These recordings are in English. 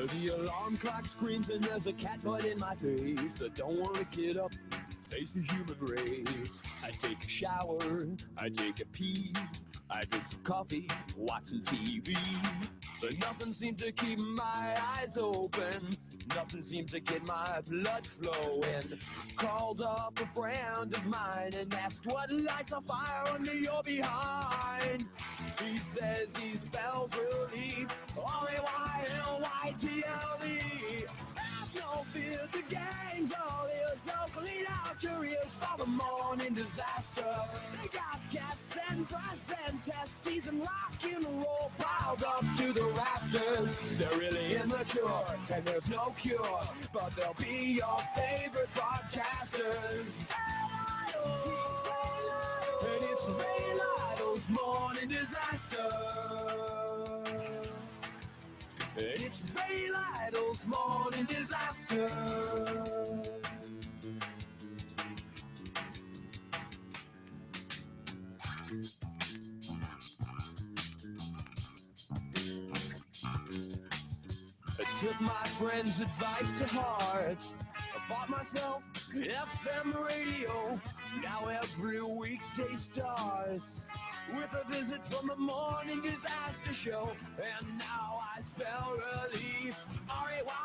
The alarm clock screams and there's a cat butt in my face. I don't want to get up, face the human race. I take a shower, I take a pee, I drink some coffee, watch some TV. But nothing seems to keep my eyes open. Nothing seems to get my blood flowing. Called up a friend of mine and asked what lights a fire under your behind. He says he spells relief, R-A-Y-L-Y-T-L-E. Have no fear, the gang's all is, so clean out your ears for the morning disaster. They got gas and brass and testes and rock and roll piled up to the rafters. They're really immature and there's no cure, but they'll be your favorite broadcasters. And it's Ray Lytle's morning disaster. And it's Ray Lytle's morning disaster. I took my friend's advice to heart. I bought myself an FM radio. Now every weekday starts with a visit from the morning disaster show. And now I spell relief, R-A-Y-L-Y-T-L-E.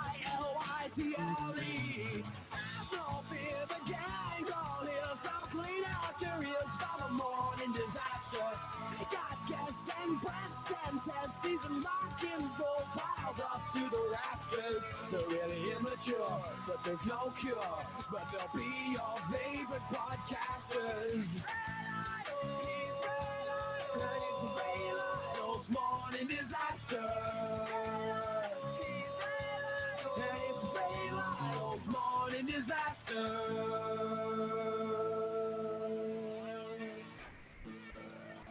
Have no fear, the gang's all here, so clean out your ears for the morning disaster. They got gas and breast and testes and rock and roll piled up to the rafters. They're really immature, but there's no cure, but they'll be your favorite podcasters. And it's Ray Lytle's morning disaster. And it's Ray Lytle's morning disaster.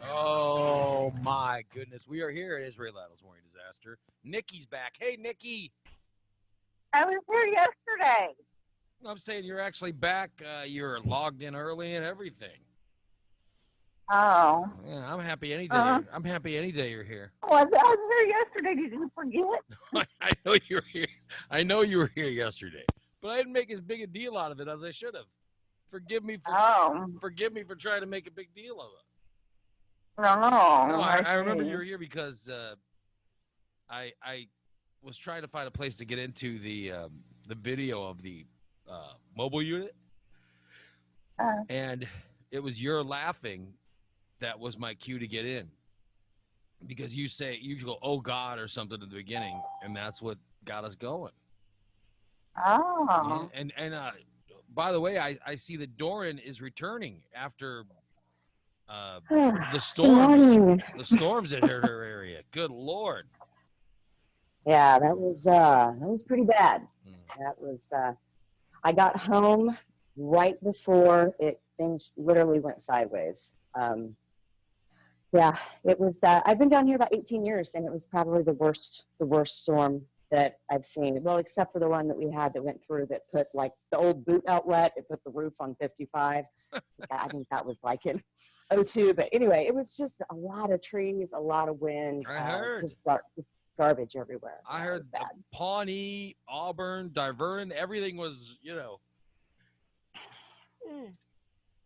Oh my goodness, we are here. It is Ray Lytle's morning disaster. Nikki's back. Hey, Nikki. I was here yesterday. I'm saying you're actually back. You're logged in early and everything. Oh. Yeah, I'm happy any day. I'm happy any day you're here. I was here yesterday. Did you forget? I know you were here. I know you were here yesterday, but I didn't make as big a deal out of it as I should have. Forgive me for trying to make a big deal of it. No, I remember you were here because I was trying to find a place to get into the video of the mobile unit, and it was your laughing that was my cue to get in, because you go, "Oh God," or something at the beginning, and that's what got us going. Oh. Yeah, and by the way, I see that Doran is returning after the storms that hit her area. Good Lord. Yeah, that was pretty bad. That was I got home right before things literally went sideways. Yeah, it was. I've been down here about 18 years, and it was probably the worst storm that I've seen. Well, except for the one that we had that went through that put like the old boot outlet. It put the roof on 55. I think that was like in 02. But anyway, it was just a lot of trees, a lot of wind. I heard. Just garbage everywhere. I heard bad. Pawnee, Auburn, Divernon, everything was,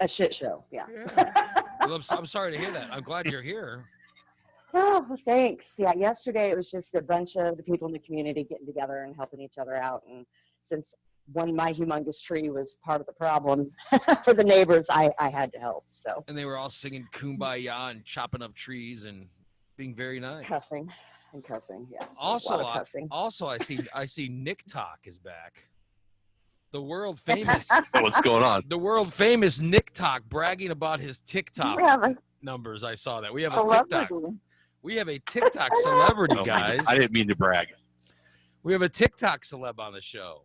A shit show. Yeah. Well, I'm sorry to hear that. I'm glad you're here. Oh, well, thanks. Yeah, yesterday it was just a bunch of the people in the community getting together and helping each other out. And since my humongous tree was part of the problem for the neighbors, I had to help. So. And they were all singing Kumbaya and chopping up trees and being very nice. Cussing, yeah. Also, I see Nick Talk is back. The world famous. What's going on? The world famous Nick Talk bragging about his TikTok numbers. I saw that. We have a TikTok. We have a TikTok celebrity, guys. I didn't mean to brag. We have a TikTok celeb on the show.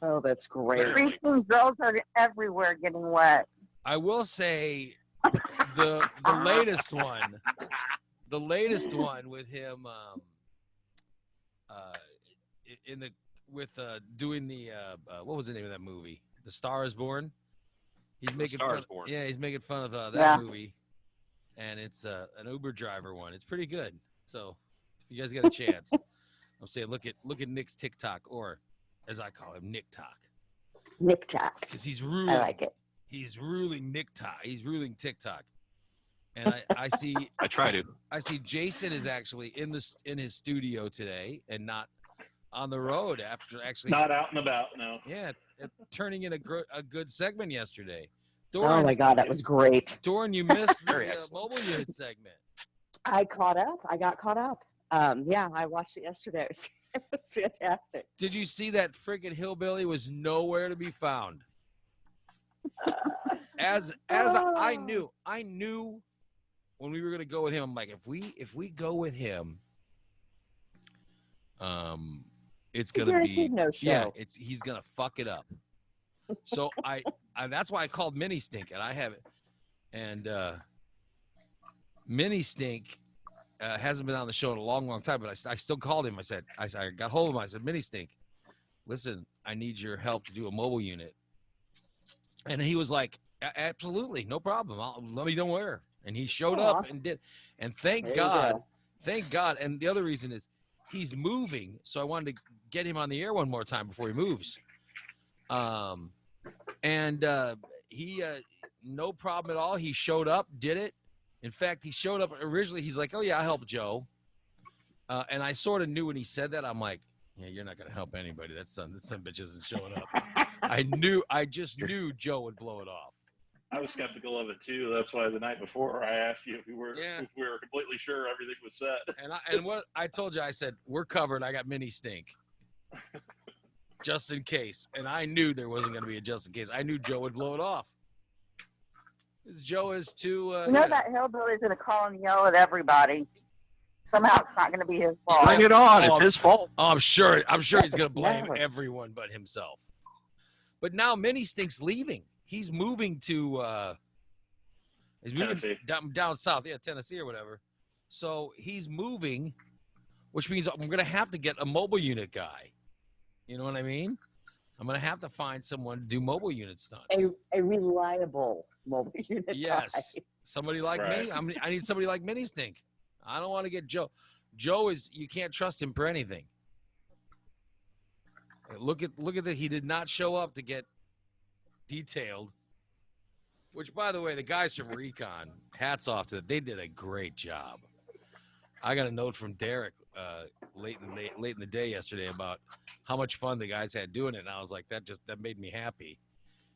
Oh, that's great. Preteen girls are everywhere getting wet. I will say the latest one. The latest one with him doing the what was the name of that movie? The Star is Born. He's making fun of that movie, and it's an Uber driver one. It's pretty good. So if you guys get a chance, I'm saying look at Nick's TikTok, or as I call him, Nick Talk, Nick Talk. because he's I ruling. like it. He's ruling Nick Talk. He's ruling TikTok. And I see I try to. I see Jason is actually in his studio today and not on the road after actually Not out and about, no. turning in a good segment yesterday. Oh my God, that was great. Doran, you missed Very the excellent. mobile unit segment. I caught up. I got caught up. Yeah, I watched it yesterday. It was fantastic. Did you see that freaking hillbilly was nowhere to be found? As I knew when we were gonna go with him, I'm like, if we go with him, it's gonna be Guaranteed no show. yeah, he's gonna fuck it up. So I that's why I called Mini Stink, and I have it. And Mini Stink hasn't been on the show in a long time, but I still called him. I got hold of him. I said, Mini Stink, listen, I need your help to do a mobile unit. And he was like, absolutely, no problem. Let me know where. And he showed up and did. And thank There you God. go. Thank God. And the other reason is he's moving, so I wanted to get him on the air one more time before he moves. He no problem at all. He showed up, did it. In fact, he showed up originally. He's like, "Oh yeah, I helped Joe," and I sort of knew when he said that. I'm like, "Yeah, you're not gonna help anybody. That son bitch isn't showing up." I just knew Joe would blow it off. I was skeptical of it too. That's why the night before I asked you if we were completely sure everything was set. And what I told you, I said, we're covered. I got Mini Stink. Just in case. And I knew there wasn't going to be a just in case. I knew Joe would blow it off. Because Joe is too... that hillbilly's going to call and yell at everybody. Somehow it's not going to be his fault. Bring it on. Oh, It's his fault. Oh, I'm sure he's going to blame Never. everyone but himself. But now Mini Stink's leaving. He's moving to... he's moving Tennessee. down south. Yeah, Tennessee or whatever. So he's moving, which means I'm going to have to get a mobile unit guy. You know what I mean? I'm going to have to find someone to do mobile unit stunts. A reliable mobile unit. Yes. guy. Somebody like Right. Mini. I need somebody like Mini Stink. I don't want to get Joe. Joe is, you can't trust him for anything. Look at that. He did not show up to get detailed, which, by the way, the guys from Recon, hats off to them. They did a great job. I got a note from Derek late in the day yesterday about how much fun the guys had doing it, and I was like, that made me happy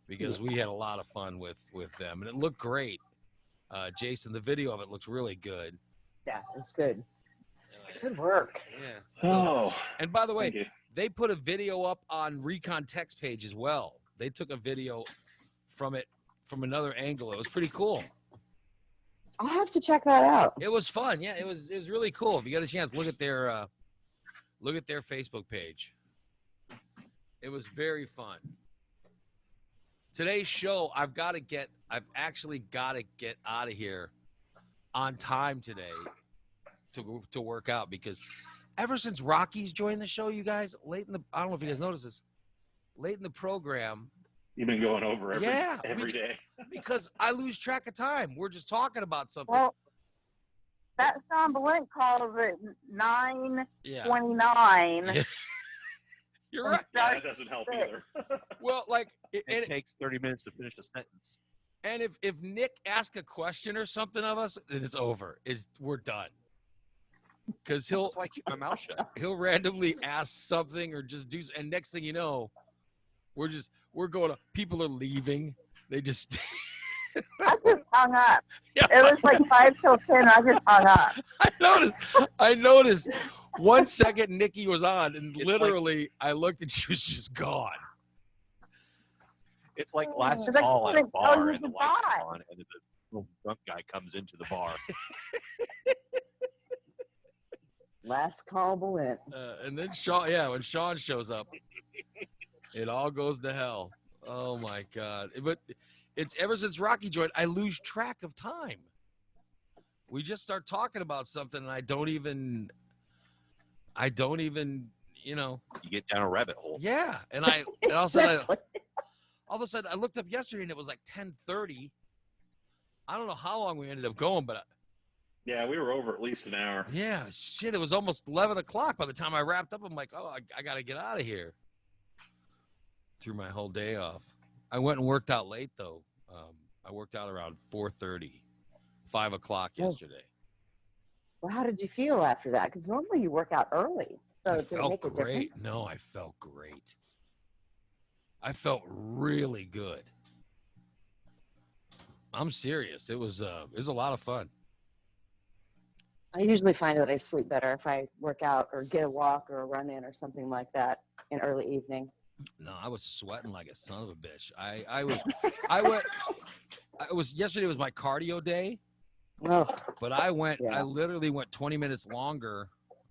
because we had a lot of fun with them, and it looked great. Jason, the video of it looks really good. Yeah, it's good. Good work. Yeah. Oh, And by the way, thank you. they put a video up on Recon Text page as well. They took a video from it from another angle. It was pretty cool. I'll have to check that out. It was fun. Yeah, it was really cool. If you got a chance, look at their Facebook page. It was very fun. Today's show, I've actually got to get out of here on time today to work out, because ever since Rocky's joined the show, you guys, I don't know if you guys noticed this, late in the program, You've been going over Yeah, every day. because I lose track of time. We're just talking about something. Well, that Sean Belant calls it 9:29. Yeah. You're right. Yeah, that doesn't help either. Well, like, It takes 30 minutes to finish a sentence. and if Nick asks a question or something of us, then it's over. We're done. Because That's why I keep my mouth shut. he'll randomly ask something or just do, and next thing you know, we're going. People are leaving. They just. I just hung up. Yeah, It was like 5 till 10. I just hung up. I noticed 1 second Nikki was on, and It's literally I looked and she was just gone. It's like last It's like call at a something tells bar you and the to lights die. are on and the little drunk guy comes into the bar. Last call Belant. And then when Sean shows up, it all goes to hell. Oh my God! But it's ever since Rocky joined, I lose track of time. We just start talking about something, and I don't even, you know. You get down a rabbit hole. Yeah, and all of a sudden I looked up yesterday, and it was like 10:30. I don't know how long we ended up going, but Yeah, we were over at least an hour. Yeah, shit. It was almost 11 o'clock by the time I wrapped up. I'm like, oh, I got to get out of here. Threw my whole day off. I went and worked out late, though. I worked out around 4:30, 5 o'clock yesterday. Well, how did you feel after that? Because normally you work out early. So I did it felt make a great. difference? No, I felt great. I felt really good. I'm serious. It was a lot of fun. I usually find that I sleep better if I work out or get a walk or a run in or something like that in early evening. No, I was sweating like a son of a bitch. Yesterday was my cardio day, Oh, but I Yeah. literally went 20 minutes longer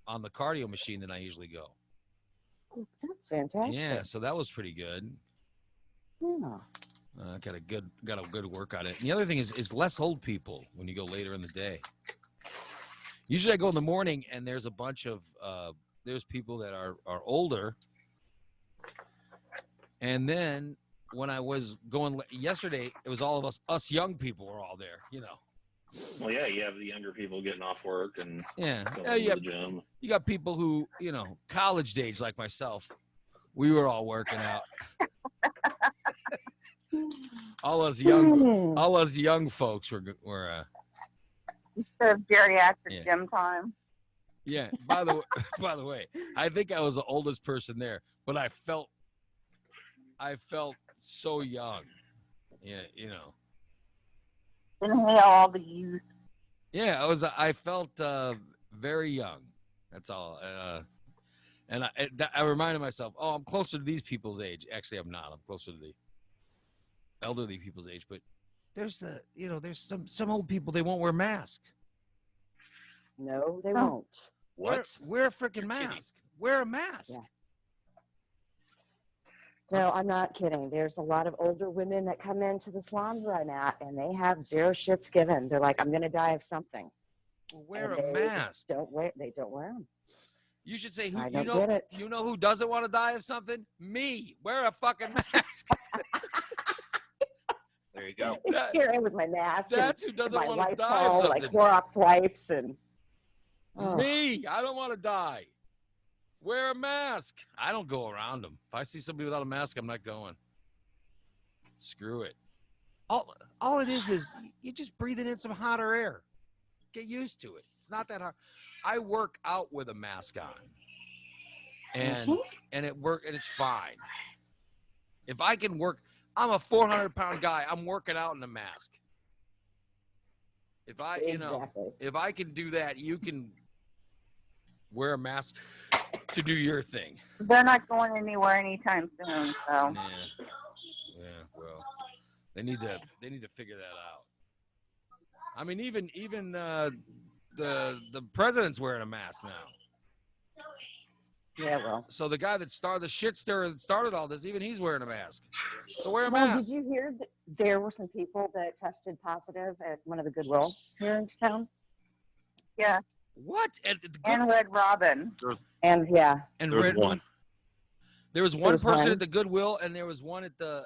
on the cardio machine than I usually go. that's fantastic. Yeah, so that was pretty good. Yeah. Got a good work on it. And the other thing is less old people when you go later in the day. Usually I go in the morning and there's a bunch of there's people that are older. And then when I was going yesterday, it was all of us young people were all there, you know. Well, yeah, you have the younger people getting off work and Yeah. going to the gym. You got people who, you know, college age like myself. We were all working out. all us young folks were Instead of geriatric Yeah. gym time. yeah. By the way, I think I was the oldest person there, but I felt so young. Yeah, you know. Inhale all the youth. Yeah, I felt very young. That's all. And I reminded myself, oh, I'm closer to these people's age. Actually, I'm not. I'm closer to the elderly people's age. But there's there's some old people, they won't wear masks. No, they Oh. won't. What? Wear a freaking You're kidding. mask. Wear a mask. Yeah. No, I'm not kidding. There's a lot of older women that come into the salons where I'm at, and they have zero shits given. They're like, I'm going to die of something. Wear And a they mask. They don't wear them. You should say, I you don't know, get it. you know who doesn't want to die of something? Me. Wear a fucking mask. There you go. That- Here I am with my mask That's who and doesn't my want to die of Lysol, something. like Clorox wipes, and oh. Me. I don't want to die. Wear a mask. I don't go around them. If I see somebody without a mask, I'm not going. Screw it. All it is you just breathing in some hotter air. Get used to it. It's not that hard. I work out with a mask on, and it work and it's fine. If I can work, I'm a 400-pound guy. I'm working out in a mask. If I, Exactly. if I can do that, you can wear a mask to do your thing. They're not going anywhere anytime soon, so. Yeah, well, they need to figure that out. I mean, even the president's wearing a mask now. Yeah, well. So the guy that started the shit stir that started all this, even he's wearing a mask. So wear a Well, mask. did you hear that there were some people that tested positive at one of the Goodwill here in town? Yeah. What? And Red Robin. And yeah, And There was Red- one. There was one was person one. at the Goodwill, and there was one at the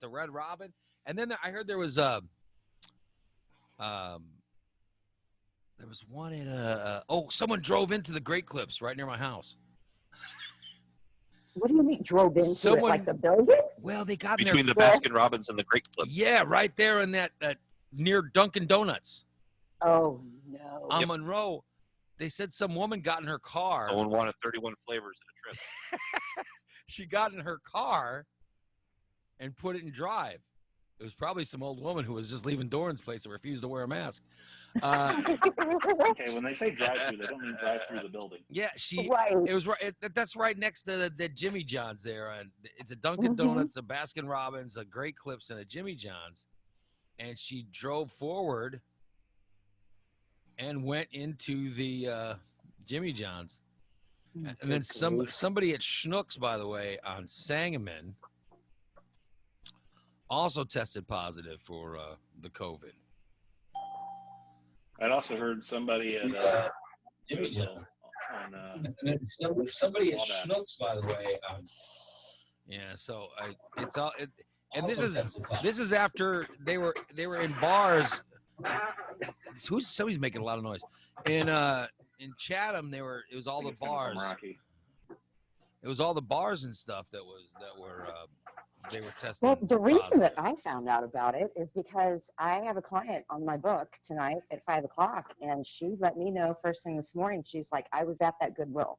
Red Robin, and then I heard there was one at someone drove into the Great Clips right near my house. what do you mean drove into Someone- it, like the building? Well, they got in Between there. the Baskin Robbins and the Great Clips. Yeah, right there in that near Dunkin' Donuts Oh no. on Monroe. They said some woman got in her car. Someone wanted 31 flavors in a trip. She got in her car and put it in drive. It was probably some old woman who was just leaving Doran's place and refused to wear a mask. Okay, when they say drive-through, they don't mean drive through the building. Yeah, Right. It was right. That's right next to the Jimmy John's there. And it's a Dunkin' Mhm. Donuts, a Baskin Robbins, a Great Clips, and a Jimmy John's. And she drove forward and went into the Jimmy John's. And then somebody at Schnucks, by the way, on Sangamon, also tested positive for the COVID. I'd also heard somebody at Jimmy Goodwill John's. on And then somebody at Wabash. Schnucks, by the way. Yeah, so it's all. And also tested positive. this is after they were in bars Somebody's making a lot of noise. In Chatham, it was all the bars. Rocky. It was all the bars and stuff that were they were testing. Well, the reason that positive. I found out about it is because I have a client on my book tonight at 5:00, and she let me know first thing this morning. She's like, I was at that Goodwill.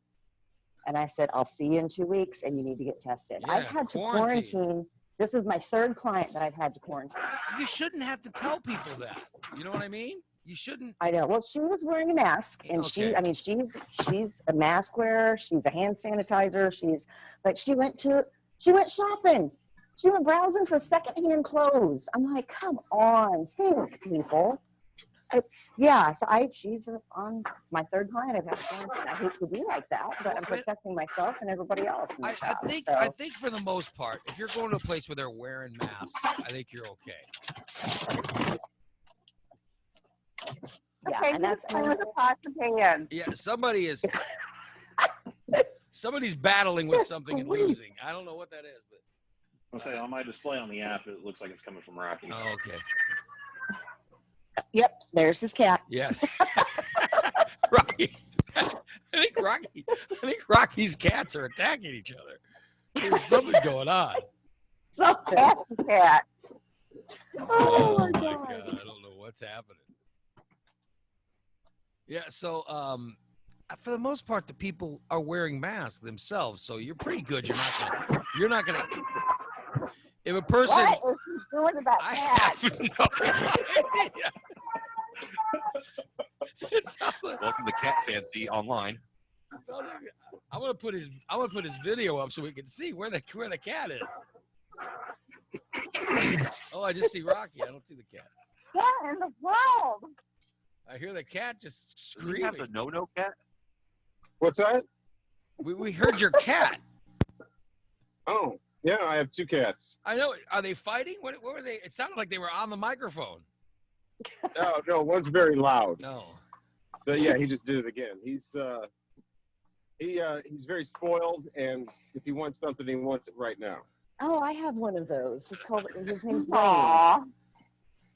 And I said, I'll see you in 2 weeks, and you need to get tested. Yeah, I've had to quarantine. quarantine. This is my third client that I've had to quarantine. You shouldn't have to tell people that. You know what I mean? You shouldn't. I know. Well, she was wearing a mask, and Okay. she's a mask wearer. She's a hand sanitizer. But she went shopping. She went browsing for secondhand clothes. I'm like, come on, think, people. She's on my third client. I've had to quarantine. I hate to be like that, but I'm protecting myself and everybody else. In the shop, I think for the most part, if you're going to a place where they're wearing masks, I think you're okay. Yeah, Okay, and that's with a pots and pans. Yeah, somebody's battling with something and losing. I don't know what that is, but I'll say on my display on the app, it looks like it's coming from Rocky. oh, okay. Yep, there's his cat. Yeah. Rocky. I think Rocky's cats are attacking each other. There's something going on. Something. That's the cat. Oh my God. I don't know what's happening. Yeah, so for the most part the people are wearing masks themselves, so you're pretty good. You're not gonna if a person What is he doing to that I cat? have no idea. It sounds like, Welcome to Cat Fancy online. I'm gonna put his video up so we can see where the cat is. Oh, I just see Rocky. I don't see the cat. What in the world? I hear the cat just Does he have the screaming. no-no cat? What's that? We heard your cat. Oh, yeah, I have 2 cats. I know. Are they fighting? What were they? It sounded like they were on the microphone. Oh, no, one's very loud. No. But yeah, he just did it again. He's very spoiled, and if he wants something, he wants it right now. Oh, I have one of those. His name's Wayne. Aw.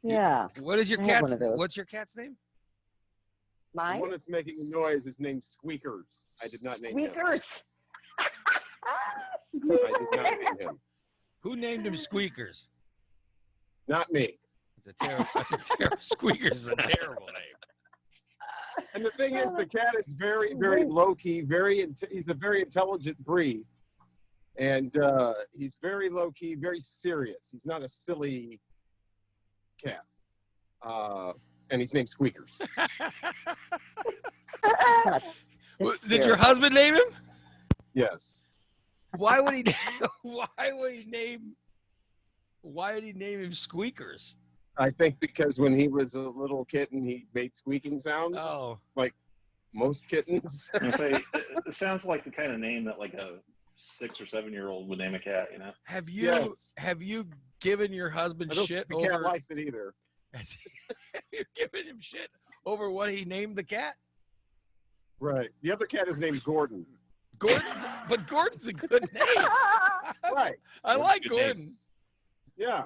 Yeah. What is your I have cat's? one of those. What's your cat's name? The Mine? one that's making a noise is named Squeakers. I did not name him. Squeakers. I did not name him. Who named him Squeakers? Not me. That's a terrible. Squeakers is a terrible name. And the thing is, the cat is very, very low-key, he's a very intelligent breed. And he's very low-key, very serious. He's not a silly cat. And he's named Squeakers. Did your husband name him? Yes. Why would he name him Squeakers? I think because when he was a little kitten, he made squeaking sounds, Oh, like most kittens. I'm gonna say it sounds like the kind of name that like a 6 or 7-year-old would name a cat. You know. have you Yes. have you given your husband I don't shit think the cat over? likes it either. Have you given him shit over what he named the cat? Right. The other cat is named Gordon. Gordon's a good name. Right. I like Good name. Gordon. Yeah.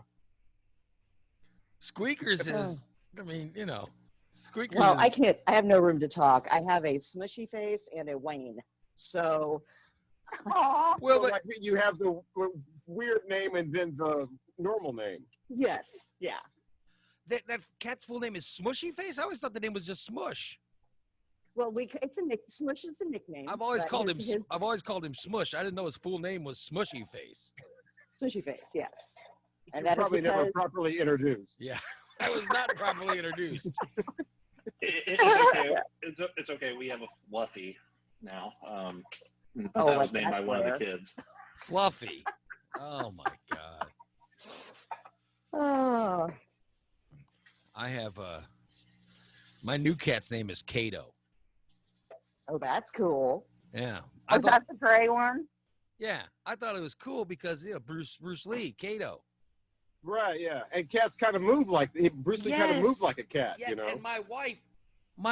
Squeakers is, I mean, you know, Squeakers. Well, is, I can't. I have no room to talk. I have a smushy face and a Wayne. So, Aw. well, So, but like, you have the weird name and then the normal name. yes. Yeah. that cat's full name is Smushy Face. I always thought the name was just Smush. Well, Smush is the nickname. I've always but called him. his I've always called him Smush. I didn't know his full name was Smushy Face. Smushy face. Yes. And You're that is probably never because properly introduced. Yeah, I was not properly introduced. It's okay. It's okay. We have a Fluffy now. That like was named that by one of player. the kids. Fluffy. Oh my God. oh, I have my new cat's name is Kato. that's cool. Yeah. Was that the gray one? Yeah, I thought it was cool because Bruce Lee, Kato. Right, yeah. And cats kind of move like Bruce Lee kind of moved like a cat, Yeah, you know. and my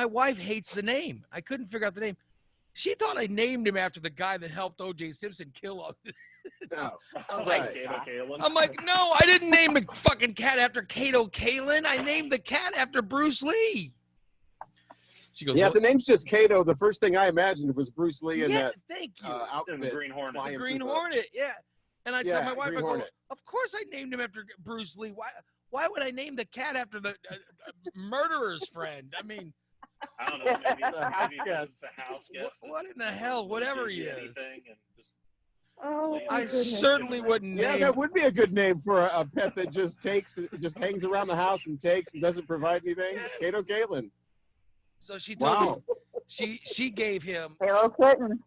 wife hates the name. I couldn't figure out the name. She thought I named him after the guy that helped O.J. Simpson kill him. No. I'm Right. like, Kato Kalin. I'm like, no, I didn't name the fucking cat after Kato Kalin. I named the cat after Bruce Lee. She goes, Yeah, "What?" if the name's just Kato, the first thing I imagined was Bruce Lee in Yeah, that thank you. outfit. And the Green Hornet. flying The Green through the- Hornet, yeah. And I tell my Yeah, wife, Green I go, Hornet. of course I named him after Bruce Lee. Why would I name the cat after the murderer's friend? I mean, I don't know. Maybe because it's a house guest. what in the hell? Whatever he is. Oh, I goodness. certainly wouldn't Yeah, name. that would be a good name for a pet that just hangs around the house and takes and doesn't provide anything. Kato Kalin. So she told Wow. me she gave him Hello, Clinton.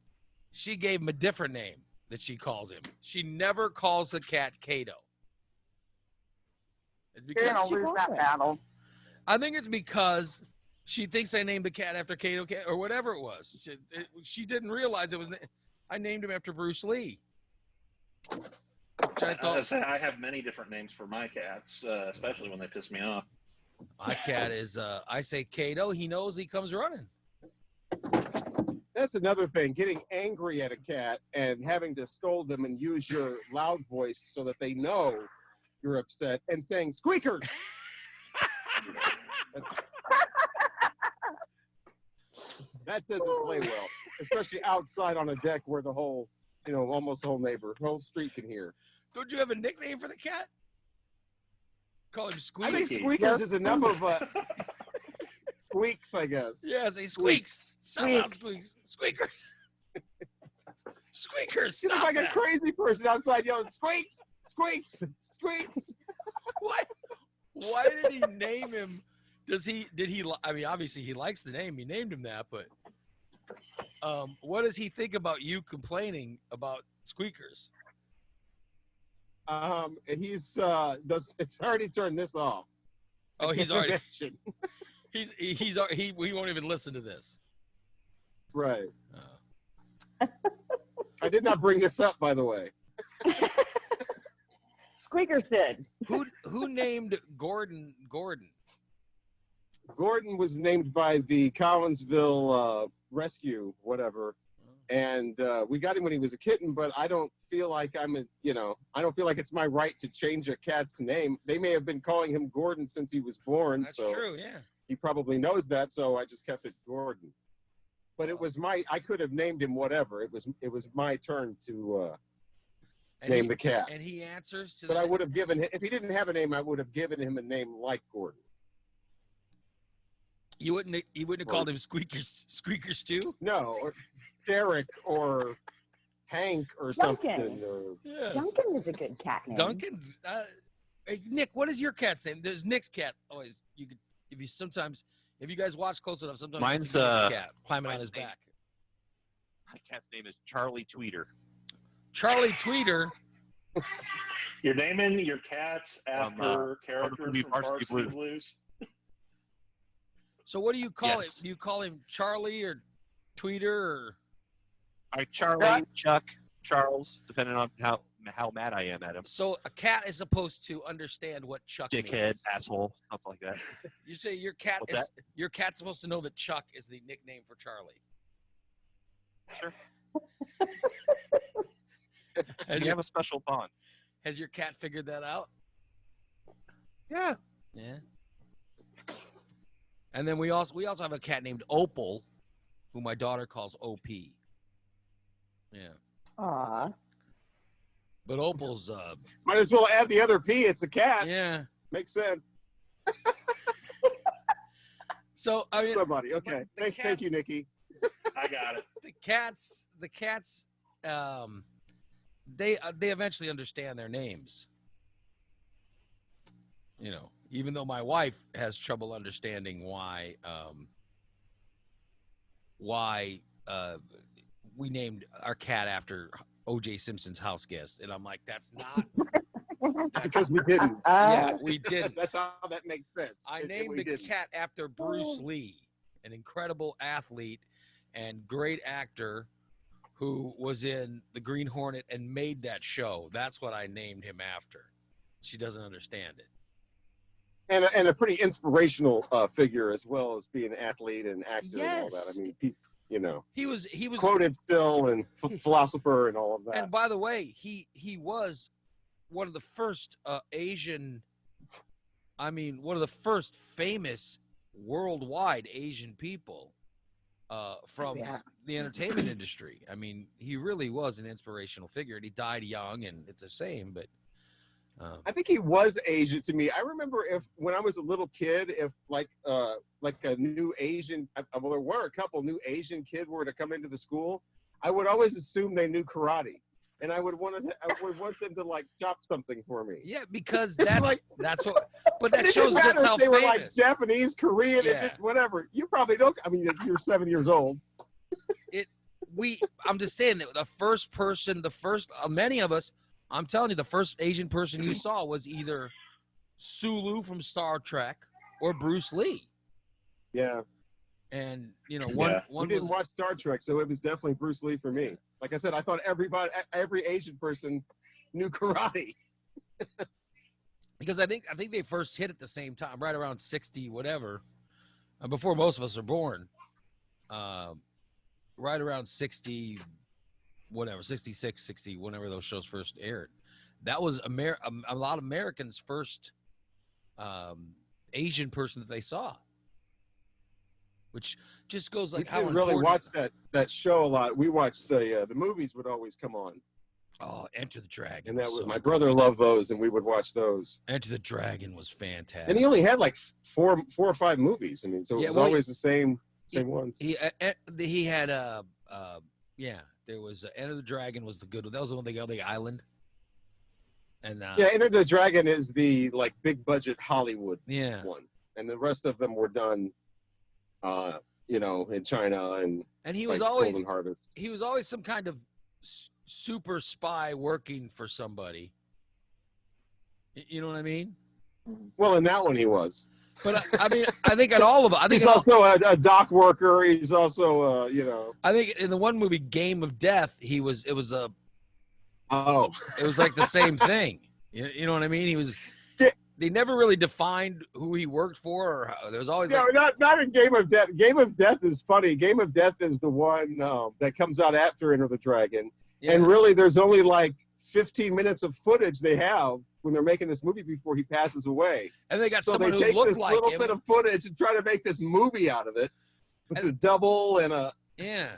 she gave him a different name that she calls him. She never calls the cat Kato. It's You're because going to lose that battle. I think it's because she thinks I named the cat after Kato or whatever it was. She didn't realize it was. I named him after Bruce Lee. Which I thought I have many different names for my cats, especially when they piss me off. my cat is. I say Kato. He knows. He comes running. That's another thing, getting angry at a cat and having to scold them and use your loud voice so that they know you're upset and saying, "Squeaker!" That doesn't play well, especially outside on a deck where the whole, almost the whole street can hear. Don't you have a nickname for the cat? Call him I Squeak. think Squeakers is enough of squeaks, I guess. Yeah, say squeaks. Sound out squeaks. Squeakers. Squeakers. You look Stop like that. a crazy person outside yelling, "Squeaks! Squeaks! Squeaks!" What? Why did he name him? I mean, obviously he likes the name. He named him that, but what does he think about you complaining about squeakers? It's already turned this off. Oh, he's already Mention. he won't even listen to this. Right. Oh. I did not bring this up, by the way. Squeakers did. Who named Gordon Gordon? Gordon was named by the Collinsville rescue, whatever. And we got him when he was a kitten, but I don't feel like I don't feel like it's my right to change a cat's name. They may have been calling him Gordon since he was born. That's so true, yeah. He probably knows that, so I just kept it Gordon. But it was I could have named him whatever. It was my turn to name the cat. And he answers to But I would have given him, if he didn't have a name, I would have given him a name like Gordon. You wouldn't have called him Squeakers too? No, or Derek or Hank or Duncan. something. Or, Yes. Duncan is a good cat name. Duncan's hey, Nick, what is your cat's name? There's Nick's cat. Always if you guys watch close enough, sometimes Mine's, you see Nick's cat climbing on mine's his name- back. My cat's name is Charlie Tweeter. Charlie Tweeter. You're naming your cats From, after characters movie from Varsity Varsity Blues. Blues. So what do you call Yes. it? Do you call him Charlie or Tweeter or All right, Charlie, Chuck, Charles, depending on how mad I am at him. so a cat is supposed to understand what Chuck Dickhead, means. asshole, stuff like that. You say your cat What's is that? your cat's supposed to know that Chuck is the nickname for Charlie. Sure. Has And you your, have a special bond. has your cat figured that out? yeah. Yeah. And then we also have a cat named Opal, who my daughter calls OP. Yeah. Aw. But Opal's Might as well add the other P. It's a cat. yeah. Makes sense. So I mean Somebody. Okay. the Thank you, Nikki. I got it. the cats they eventually understand their names. You know, even though my wife has trouble understanding why we named our cat after O.J. Simpson's house guest, and I'm like, that's not. Because we didn't. Yeah, we did. That's how that makes sense. I If named we the didn't. cat after Bruce Lee, an incredible athlete and great actor who was in the Green Hornet and made that show. That's what I named him after. She doesn't understand it. And a pretty inspirational figure as well as being an athlete and actor and all that. Yes. I mean, He was quoted still and philosopher and all of that. And by the way, he was one of the first one of the first famous worldwide Asian people from the entertainment industry. I mean, he really was an inspirational figure, and he died young, and it's a shame, but I think he was Asian to me. I remember when I was a little kid, if like a new Asian, well, there were a couple new Asian kids were to come into the school, I would always assume they knew karate, and I would want them to like chop something for me. Yeah, because that's that's what. But that It shows didn't just matter how if they famous. were like Japanese, Korean, Yeah. whatever. You probably don't. I mean, you're 7 years old. I'm just saying that the first person, many of us, I'm telling you, the first Asian person you saw was either Sulu from Star Trek or Bruce Lee. Yeah. And we one didn't watch Star Trek, so it was definitely Bruce Lee for me. Like I said, I thought every Asian person knew karate. because I think they first hit at the same time, right around 60, whatever, before most of us are born. Right around 60, whatever, 66, 60, whenever those shows first aired. That was a lot of Americans' first Asian person that they saw, which just goes like We how didn't really important- watch that show a lot. We watched the movies would always come on, Oh, Enter the Dragon. and that was so my good. brother loved those, and we would watch those. Enter the Dragon was fantastic. And he only had like four or five movies. I mean, so it was always the same ones. He had there was Enter the Dragon was the good one. That was the one they got on the island. And Yeah, Enter the Dragon is the like big budget Hollywood yeah. one, and the rest of them were done, in China and And he was like always Golden Harvest. he was always some kind of super spy working for somebody. You know what I mean? Well, in that one he was. But I mean, I think in all of them, I think He's also a dock worker. He's also, I think in the one movie, Game of Death, it was like the same thing. You know what I mean? He was. Yeah. They never really defined who he worked for, or there was always. Not in Game of Death. Game of Death is funny. Game of Death is the one that comes out after Enter the Dragon, Yeah. and really, there's only like 15 minutes of footage they have when they're making this movie before he passes away. And they got So someone they who take looked this like little him. bit of footage and try to make this movie out of it. It's a double and a. Yeah,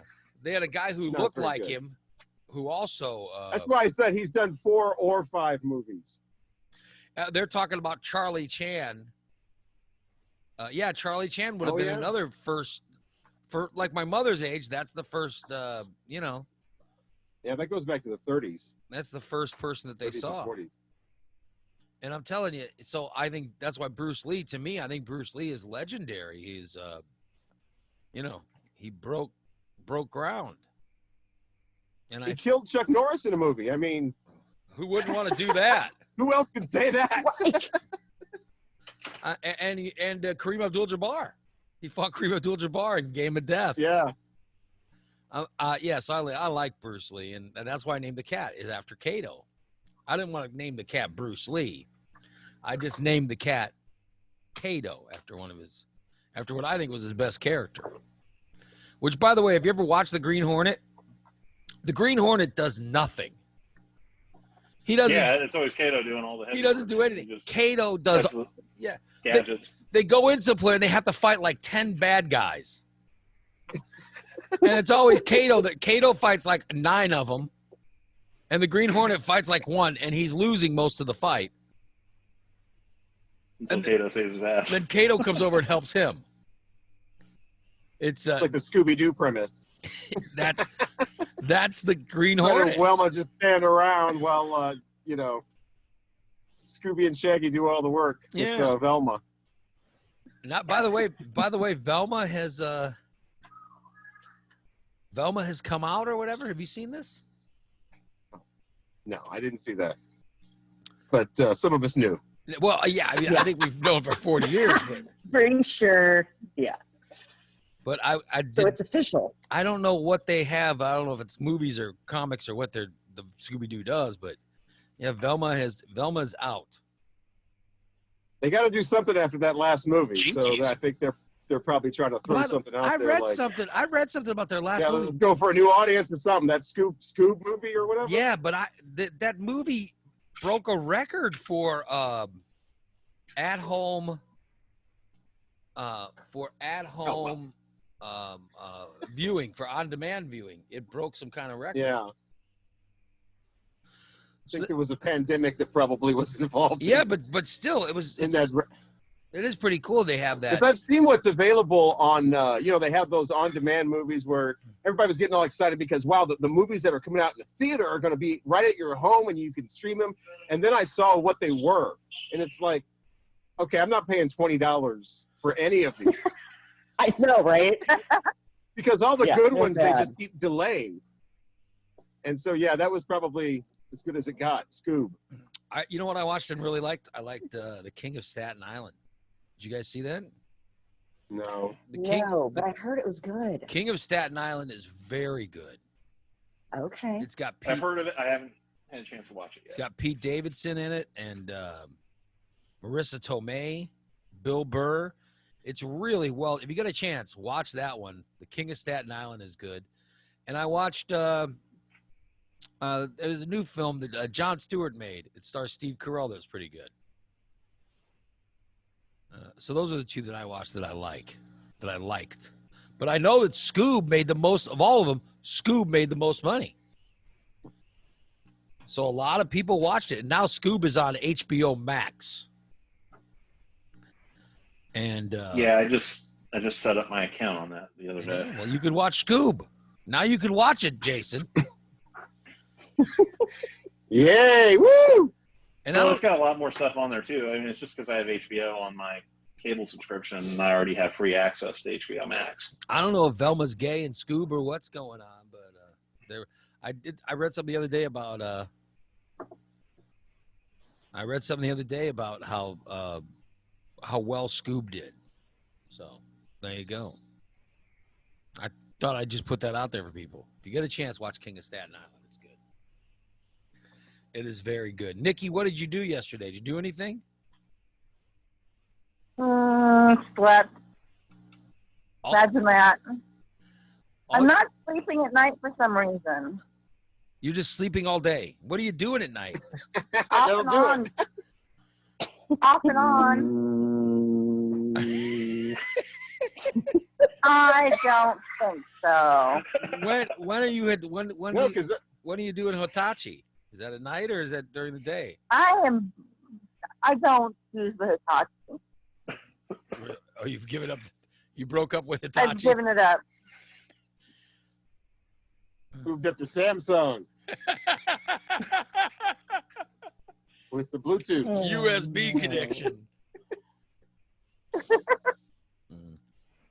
they had a guy who Not looked very like good. him, who also. That's why I said he's done 4 or 5 movies. They're talking about Charlie Chan. Charlie Chan would have Oh, been yeah? another first, for like my mother's age. That's the first. Yeah, that goes back to the 30s. That's the first person that they 30s and saw. 40s. And I'm telling you, so I think that's why Bruce Lee, to me, I think Bruce Lee is legendary. He's, he broke ground. And He killed Chuck Norris in a movie. I mean, who wouldn't want to do that? who else can say that? And Kareem Abdul-Jabbar. He fought Kareem Abdul-Jabbar in Game of Death. Yeah. Yes, I like Bruce Lee, and that's why I named the cat is after Kato. I didn't want to name the cat Bruce Lee. I just named the cat Kato after what I think was his best character. Which, by the way, have you ever watched the Green Hornet? The Green Hornet does nothing. He doesn't. Yeah, it's always Kato doing all the. He heavy doesn't work. do anything. He just Kato does. touches the Yeah. gadgets. They go in someplace and they have to fight like 10 bad guys. And it's always Kato that Kato fights like 9 of them. And the Green Hornet fights like 1, and he's losing most of the fight. Until and Kato saves his ass. Then Kato comes over and helps him. It's It's like the Scooby-Doo premise. that's the Green Instead of Hornet. Wilma just stand around while, Scooby and Shaggy do all the work. Yeah. It's Velma. Not by the way, Velma has come out or whatever. Have you seen this? No, I didn't see that. But some of us knew. Well, yeah, I mean, I think we've known for 40 years, but Pretty sure. Yeah. I So did, it's official. I don't know what they have. I don't know if it's movies or comics or what the Scooby-Doo does, but yeah, Velma's out. They got to do something after that last movie. So Jinkies. I think they're they're probably trying to throw By the- something out I there. read like, something. I read something about their last yeah, movie. let's go for a new audience or something. That Scoob movie or whatever. Yeah, but that movie broke a record for at home viewing, for on demand viewing. It broke some kind of record. Yeah. I think there was a pandemic that probably was involved. Yeah, but still, it is pretty cool. They have that. Because I've seen what's available on, they have those on-demand movies where everybody was getting all excited because, wow, the movies that are coming out in the theater are going to be right at your home and you can stream them. And then I saw what they were. And it's like, okay, I'm not paying $20 for any of these. I know, right? Because all the Yeah, good they're ones, they bad. just keep delaying. And so, yeah, that was probably as good as it got, Scoob. You know what I watched and really liked? I liked The King of Staten Island. Did you guys see that? No. No, but I heard it was good. King of Staten Island is very good. Okay. It's got I've Pete, heard of it. I haven't had a chance to watch it it's yet. got Pete Davidson in it and Marissa Tomei, Bill Burr. It's really well. If you get a chance, watch that one. The King of Staten Island is good. And I watched. There was a new film that Jon Stewart made. It stars Steve Carell. That's pretty good. So those are the two that I watched that I liked. But I know that Scoob made the most of all of them. Scoob made the most money. So a lot of people watched it. And now Scoob is on HBO Max. And Yeah, I just set up my account on that the other day. well, you could watch Scoob. Now you can watch it, Jason. Yay! Woo! And Well, it's got a lot more stuff on there too. I mean, it's just because I have HBO on my cable subscription and I already have free access to HBO Max. I don't know if Velma's gay and Scoob or what's going on, but I read something the other day about how well Scoob did. So there you go. I thought I'd just put that out there for people. If you get a chance, watch King of Staten Island. It's good. It is very good. Nikki, what did you do yesterday? Did you do anything? Slept. Oh. Imagine that. I'm Oh, not sleeping at night for some reason. You're just sleeping all day. What are you doing at night? Off That'll and do on. it. Off and on. I don't think so. When are you when No, do you, because when are you doing Hitachi? Is that at night or is that during the day? I don't use the Hitachi. Oh, you've given up. You broke up with I've Hitachi. given it up. moved up to Samsung with the Bluetooth. USB connection.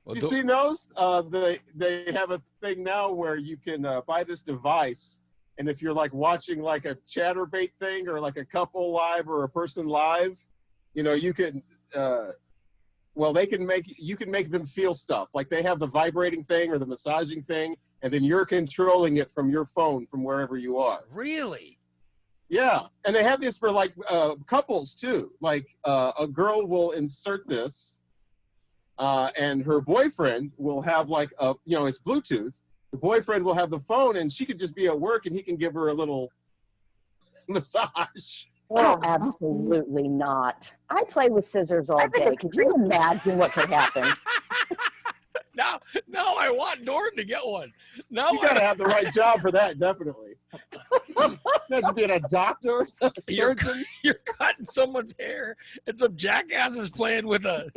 Well, You seen those? They have a thing now where you can buy this device, and if you're like watching like a chatterbait thing or like a couple live or a person live, you can. You can make them feel stuff. Like they have the vibrating thing or the massaging thing, and then you're controlling it from your phone from wherever you are. really? Yeah, and they have this for like couples too. Like a girl will insert this, and her boyfriend will have like it's Bluetooth. The boyfriend will have the phone, and she could just be at work, and he can give her a little massage. Oh, absolutely not. I play with scissors all day. Could you imagine what could happen? Now I want Norton to get one. No, You gotta have the right job for that, definitely. Imagine being a doctor or a You're surgeon. you're cutting someone's hair, and some jackass is playing with a.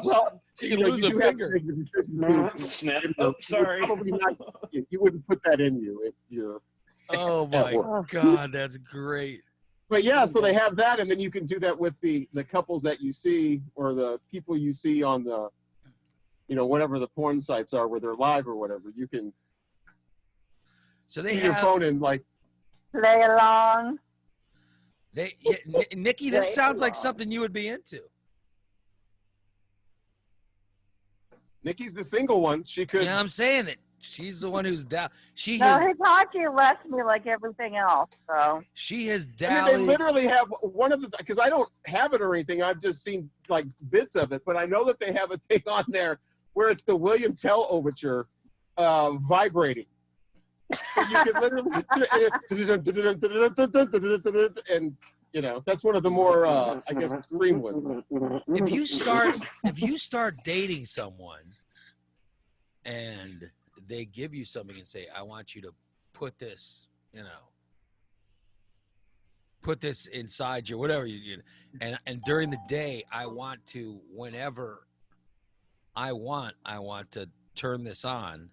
Well, She can you lose a do have to finger. make the decision to- Snap. you Oh, would sorry. probably not- you wouldn't put that in you if you're. Oh my work. God, that's great. But yeah, so they have that, and then you can do that with the couples that you see or the people you see on the, whatever the porn sites are where they're live or whatever. You can So they use your have phone and like. Play along. Nikki. This Right. sounds like something you would be into. Nikki's the single one. She could. You know what I'm saying? That She's the one who's down. She No, has. Hitachi left me like everything else. So She has I mean, they dallied. literally have one of the, because I don't have it or anything. I've just seen like bits of it, but I know that they have a thing on there where it's the William Tell overture vibrating. So you can literally, and you know, that's one of the more, I guess, extreme ones. If you start dating someone and they give you something and say, I want you to put this, put this inside you, whatever and during the day, I want to, whenever I want to turn this on.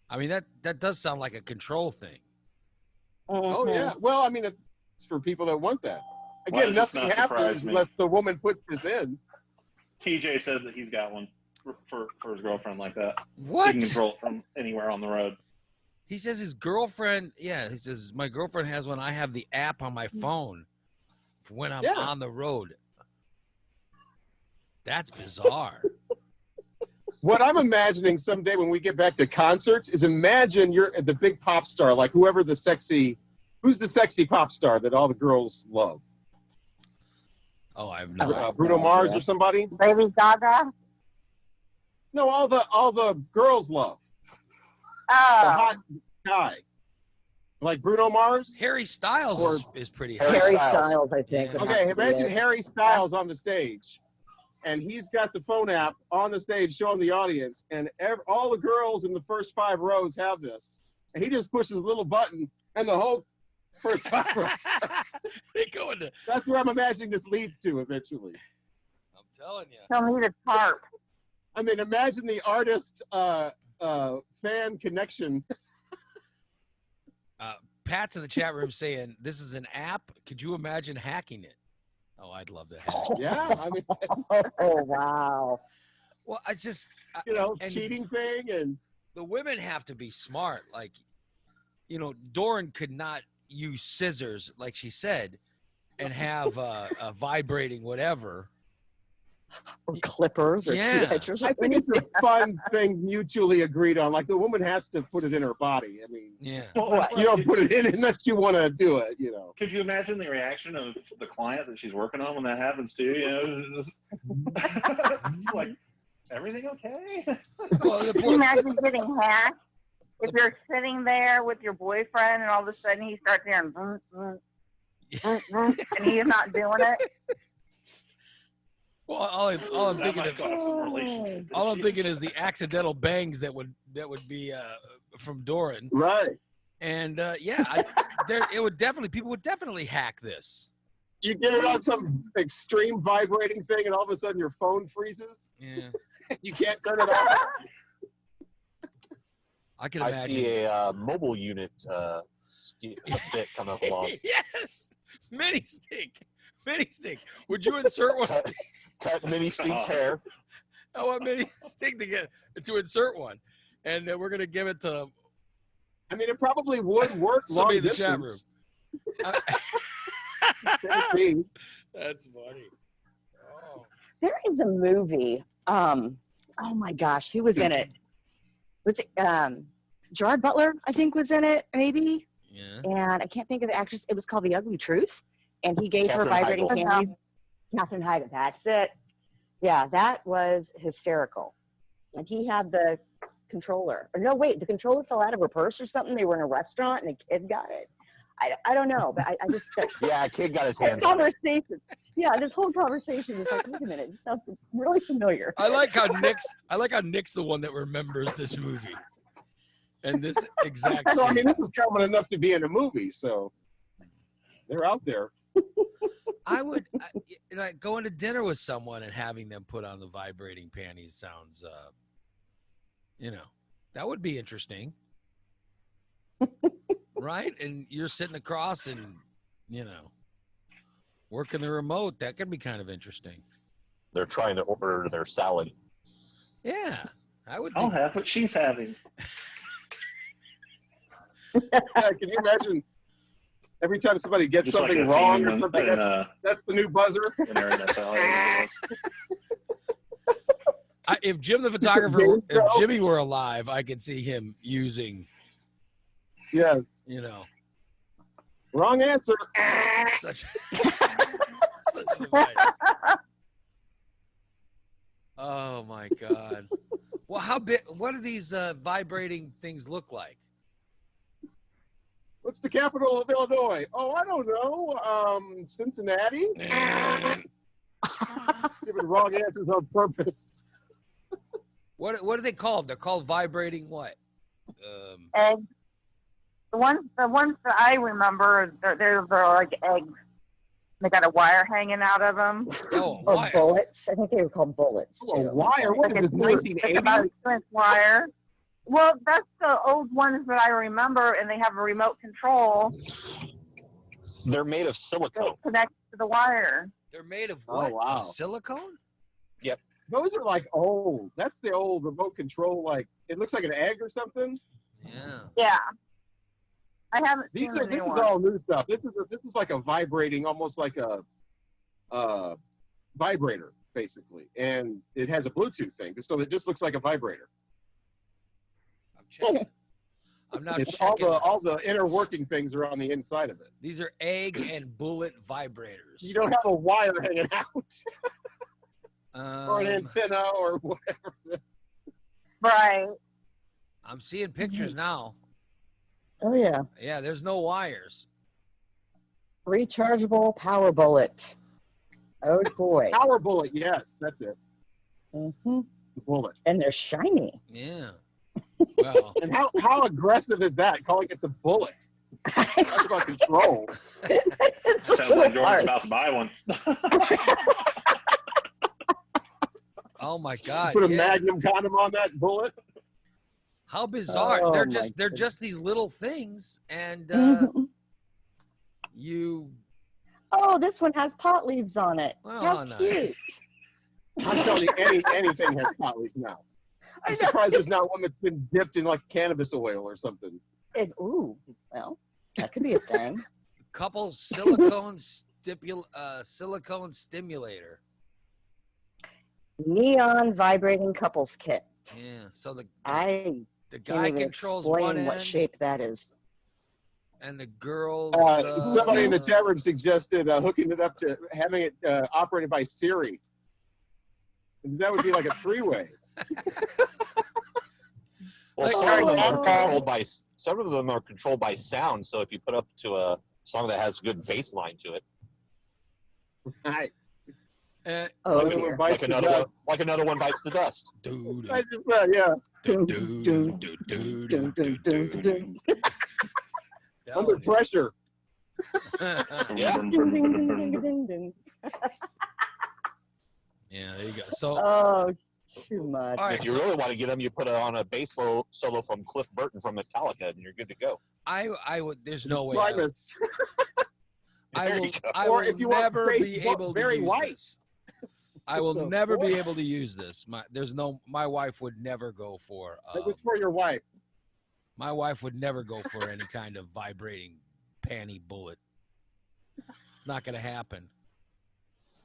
I mean, that does sound like a control thing. Oh yeah. Well, I mean, it's for people that want that. Why Again, does this nothing not surprise happens me? unless the woman puts this in. TJ said that he's got one for his girlfriend like that. What? He can control it from anywhere on the road. He says his girlfriend, he says, my girlfriend has one. I have the app on my phone for when I'm on the road. That's bizarre. What I'm imagining someday when we get back to concerts is imagine you're the big pop star, like who's the sexy pop star that all the girls love? Oh, I have no idea. Bruno Mars or somebody? Lady Gaga. No, all the girls love. The Oh, hot guy. Like Bruno Mars? Harry Styles is pretty hot. Harry Styles, I think. Yeah. would Okay, have to be imagine it. Harry Styles on the stage, and he's got the phone app on the stage showing the audience, and all the girls in the first 5 rows have this, and he just pushes a little button, and the whole first 5 rows. They go into, That's where I'm imagining this leads to eventually. I'm telling you. he'll need a tarp. I mean, imagine the artist fan connection. Pat's in the chat room saying, this is an app. Could you imagine hacking it? Oh, I'd love to hack it. Yeah, I mean, Oh, wow. Well, I just, and cheating thing, and the women have to be smart. Like, Doran could not use scissors, like she said, and have a vibrating whatever. Or clippers or Yeah. teenagers. I think it's a fun thing mutually agreed on. Like the woman has to put it in her body. I mean, Yeah. you don't put it in unless you want to do it. Could you imagine the reaction of the client that she's working on when that happens too? It's like, everything okay? Well, Can you imagine getting hacked? If you're sitting there with your boyfriend and all of a sudden he starts hearing and he's not doing it. Well, all I'm That thinking might cause some relationship all I'm issues. thinking is the accidental bangs that would be from Doran. Right. And people would definitely hack this. You get it on some extreme vibrating thing, and all of a sudden your phone freezes. Yeah. You can't turn it off. I can I imagine. see a mobile unit bit coming up along. Yes, mini stick. Would you insert one? Cut Mini Steve's hair. I want mini stick to insert one, and we're gonna give it to I mean, it probably would work. somebody long in the chat room. distance. Tennessee. That's funny. Oh. There is a movie. Oh my gosh, who was in it? Was it Gerard Butler? I think was in it, maybe. Yeah. And I can't think of the actress. It was called The Ugly Truth, and he gave her Katherine vibrating Heigl. panties. Katherine Heigl. That's it. Yeah, that was hysterical. And he had the controller. Or no, wait, the controller fell out of her purse or something. They were in a restaurant, and the kid got it. I don't know, but I just Yeah, a kid got his this hands on it. conversation. Yeah, this whole conversation is like, wait a minute, it sounds really familiar. I like how Nick's the one that remembers this movie. And this exact So, I scene. mean, this is common enough to be in a movie, so they're out there. I would going to dinner with someone and having them put on the vibrating panties sounds that would be interesting. Right? And you're sitting across and working the remote. That could be kind of interesting. They're trying to order their salad. Yeah. I would I'll think have what she's having. Yeah, can you imagine every time somebody gets Just like something that wrong scene or in, something, in, that's the new buzzer. when they're in that salad. if Jim the photographer, if Jimmy were alive, I could see him using, Yes. you know, Wrong answer. such such a device. Oh my God. Well, how big? What do these vibrating things look like? What's the capital of Illinois? Oh, I don't know. Cincinnati? Giving wrong answers on purpose. What are they called? They're called vibrating what? Eggs. The ones that I remember, they're like eggs. They got a wire hanging out of them. Oh, Or wire. bullets. I think they were called bullets Oh, too. a wire? What is this, It's about 1980? a 2-inch wire. Well, that's the old ones that I remember, and they have a remote control They're made of that silicone. connects to the wire. They're made of Oh, what? wow. Of silicone? Those are like old. That's the old remote control. Like it looks like an egg or something. Yeah. Yeah. I haven't These seen are. the This new is one. all new stuff. This is like a vibrating, almost like a vibrator, basically, and it has a Bluetooth thing, so it just looks like a vibrator. I'm checking. I'm not It's checking. all the inner working things are on the inside of it. These are egg and bullet vibrators. You don't have a wire hanging out or an Um, antenna or whatever. Right. I'm seeing pictures now. Oh yeah. Yeah, there's no wires. Rechargeable power bullet. Oh boy. Power bullet, yes, that's it. hmm The bullet. And they're shiny. Yeah. Well, And how aggressive is that? Calling it the bullet. Talk about control. Sounds like Jordan's about to buy one. oh my God. Put a yeah. magnum condom on that bullet. How bizarre. Oh, they're my just these little things, and Mhm. you. Oh, this one has pot leaves on it. Oh, How how nice. cute. I'm telling you, anything has pot leaves now. I'm surprised there's not one that's been dipped in like cannabis oil or something. And, ooh, well, that could be a thing. Couple silicone silicone stimulator. Neon vibrating couples kit. Yeah. So the I guy can't even controls explain one what end, shape that is. and the girls. Somebody in the chat room suggested hooking it up to having it operated by Siri. That would be like a three-way. Well, Like- some of them are controlled by sound. So if you put up to a song that has good bass line to it, Right. Oh, Another dear. one bites the dust. like another one bites the dust. Dude. I just said, yeah. Under pressure. Yeah. Ding, ding, ding, ding, ding, ding. Yeah, there you go. So Oh, too much. All right, If you really want to get them, you put on a bass solo from Cliff Burton from Metallica, and you're good to go. I would. There's no way. Primus. I There will. you go. I Or will if you want never face be look able to very use white. this. I will So, never be boy. able to use this. My wife would never go for. It was for your wife. My wife would never go for any kind of vibrating panty bullet. It's not going to happen.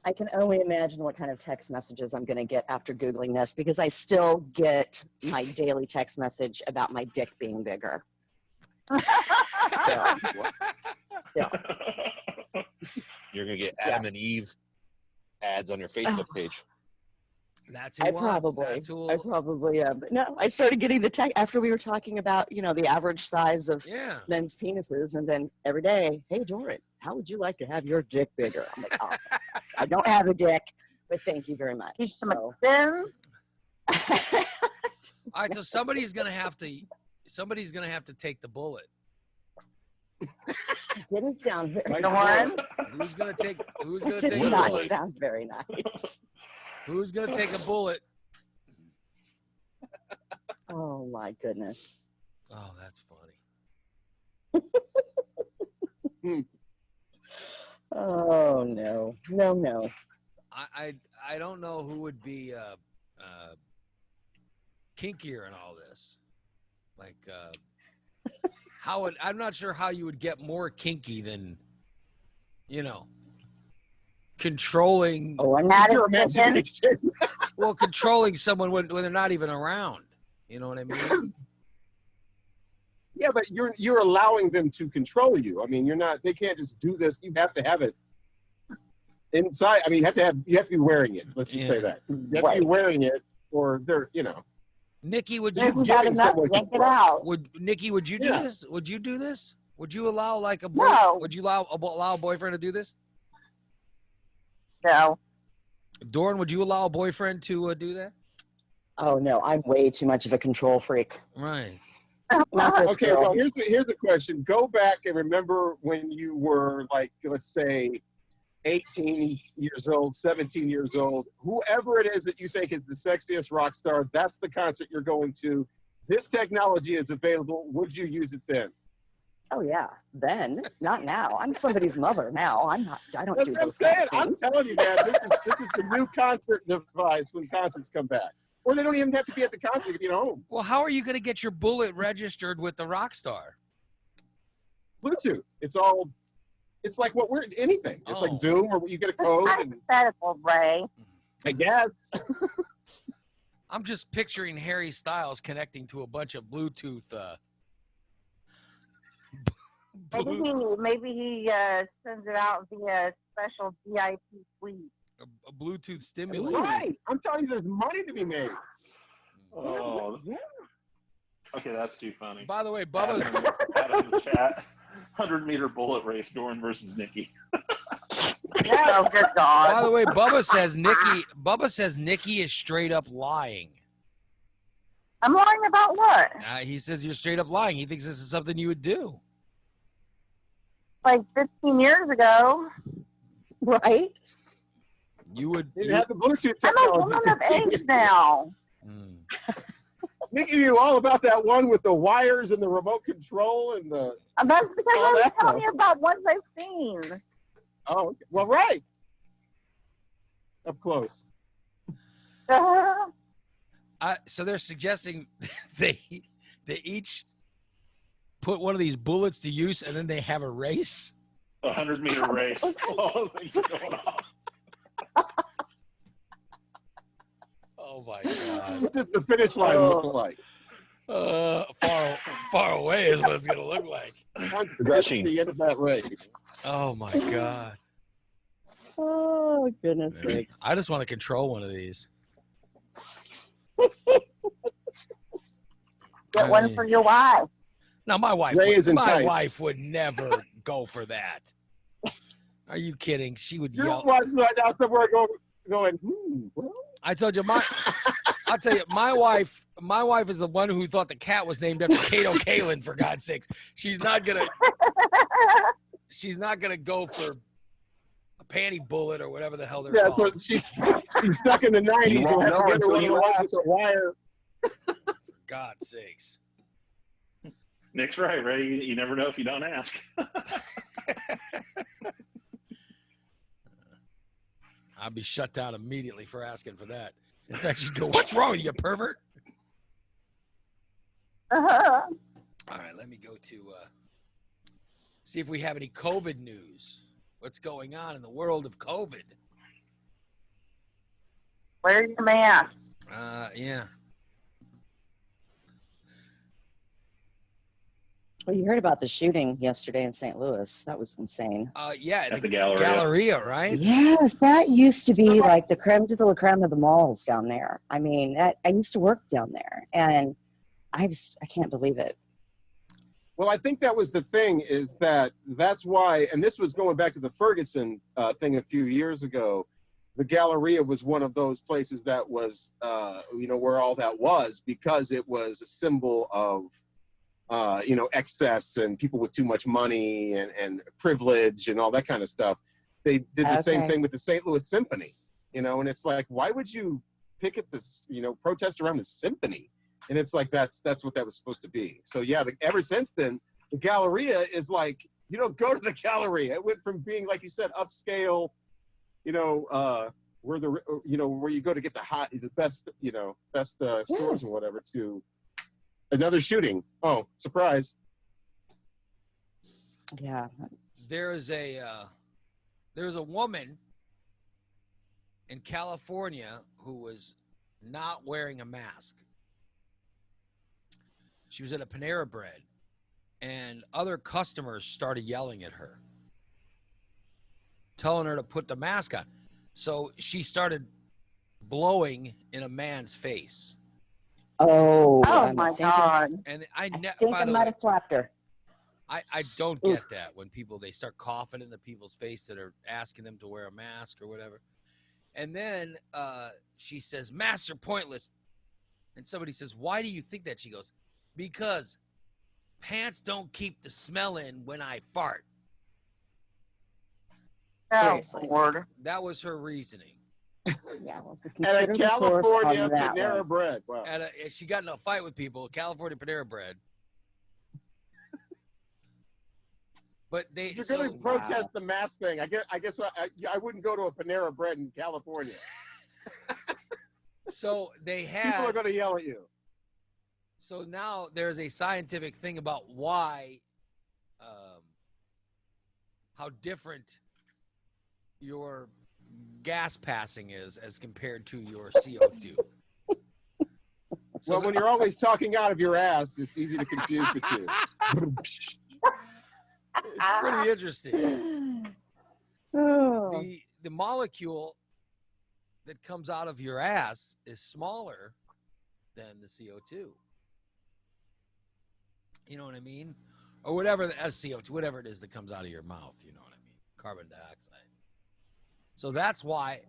I can only imagine what kind of text messages I'm going to get after Googling this because I still get my daily text message about my dick being bigger. Yeah. You're gonna get Adam and Eve ads on your Facebook page. That's who I want. probably am. But no, I started getting the text after we were talking about, the average size of Yeah. men's penises. And then every day, hey, Jordan, how would you like to have your dick bigger? I'm like, awesome. I don't have a dick, but thank you very much. Keep some So, extends. All right. So somebody's going to have to take the bullet. didn't sound very The nice. one. Who's going to take? Who's going to Did take a not bullet? sound very nice. Who's going to take a bullet? Oh my goodness. Oh, that's funny. Oh no. No. I don't know who would be kinkier in all this. Like I'm not sure how you would get more kinky than controlling. Oh, I'm Not Your a chicken. imagination. Well, controlling someone when they're not even around. You know what I mean? Yeah, but you're allowing them to control you. I mean, you're not. They can't just do this. You have to have it inside. I mean, you have to be wearing it. Let's just say that you have to be wearing it, or they're Nikki, would If you you got enough, yank it out. would you do this? Would you do this? Would you allow like a boy? No. Would you allow a boyfriend to do this? No. Dorn, would you allow a boyfriend to do that? Oh no, I'm way too much of a control freak. Right. Not this Okay, girl. well, here's a question. Go back and remember when you were like, let's say, 18 years old, 17 years old, whoever it is that you think is the sexiest rock star, that's the concert you're going to. This technology is available. Would you use it then? Oh yeah, then, not now. I'm somebody's mother now. I'm not. I don't That's do what I'm those kind saying. of I'm things. telling you, man, this is the new concert device when concerts come back. Or they don't even have to be at the concert. They can be at home. Well, how are you going to get your bullet registered with the rock star? Bluetooth. It's like what we're anything. It's Oh. like Zoom, or you get a code. And Hypothetical, Ray. I guess. I'm just picturing Harry Styles connecting to a bunch of Bluetooth. Maybe he sends it out via special VIP suite. A Bluetooth stimulator. Right. I'm telling you, there's money to be made. Oh, Yeah. okay, that's too funny. By the way, Adam Bubba, in the chat, 100-meter bullet race, Dorn versus Nikki. Oh, good God. by the way, Bubba says Nikki is straight up lying. I'm lying about what? He says you're straight up lying. He thinks this is something you would do. Like 15 years ago. Right? You would. They have the Bluetooth I'm a technology. woman of age now. Nikki knew all about that one with the wires and the remote control and the. That's because All I was that telling stuff. you about ones I've seen. Oh, okay. Well, right. Up close. So they're suggesting they each put one of these bullets to use, and then they have a race. 100-meter race. Oh, things are going off. Oh my God! What does the finish line look like? Far away is what it's gonna look like. That's the end of that race. Oh my God! Oh goodness sakes. I just want to control one of these. Get one for your wife. Now my wife, Ray is my enticed. wife would never go for that. Are you kidding? She would Your yell. wife's right now somewhere going, well, I told you I'll tell you, my wife is the one who thought the cat was named after Kato Kalin, for God's sakes. She's not gonna go for a panty bullet or whatever the hell they're yeah, called. so she's stuck in the 90s. You won't have to know get her until one of you those ask. with a wire. For God's sakes. Nick's right, Ray. You never know if you don't ask. I'd be shut down immediately for asking for that. In fact, she'd go, "What's wrong with you, pervert?" All right, let me go to see if we have any COVID news. What's going on in the world of COVID? Wear your mask. Yeah. Well, you heard about the shooting yesterday in St. Louis. That was insane. Yeah, At the Galleria. Galleria, right? Yes, that used to be like the creme de la creme of the malls down there. I mean, I used to work down there, and I can't believe it. Well, I think that was the thing, is that's why, and this was going back to the Ferguson thing a few years ago. The Galleria was one of those places that was, where all that was, because it was a symbol of, excess and people with too much money and privilege and all that kind of stuff. They did the same thing with the St. Louis Symphony, and it's like, why would you picket this, protest around the symphony? And it's like, that's what that was supposed to be. So yeah, ever since then, the Galleria is like, go to the Galleria. It went from being, like you said, upscale, where where you go to get the best stores or whatever, to another shooting. Oh, surprise. Yeah. There's a woman in California who was not wearing a mask. She was at a Panera Bread, and other customers started yelling at her, telling her to put the mask on. So she started blowing in a man's face. Oh, Oh my God. And I by think I the might way, have slapped her. I don't get that when they start coughing in the people's face that are asking them to wear a mask or whatever. And then she says, masks are pointless. And somebody says, why do you think that? She goes, because pants don't keep the smell in when I fart. Oh, Seriously. Lord. That was her reasoning. Yeah, well, At a consider the source California on that Panera one. Bread. Wow. She got in a fight with people, California Panera Bread. But If you're going to protest the mask thing, I guess what, I wouldn't go to a Panera Bread in California. So they People had. are going to yell at you. So now there's a scientific thing about why, how different your gas passing is as compared to your CO2. Well, when you're always talking out of your ass, it's easy to confuse the two. It's pretty interesting. Oh. The molecule that comes out of your ass is smaller than the CO2. You know what I mean? Or whatever the CO2, whatever it is that comes out of your mouth, you know what I mean? Carbon dioxide. So that's why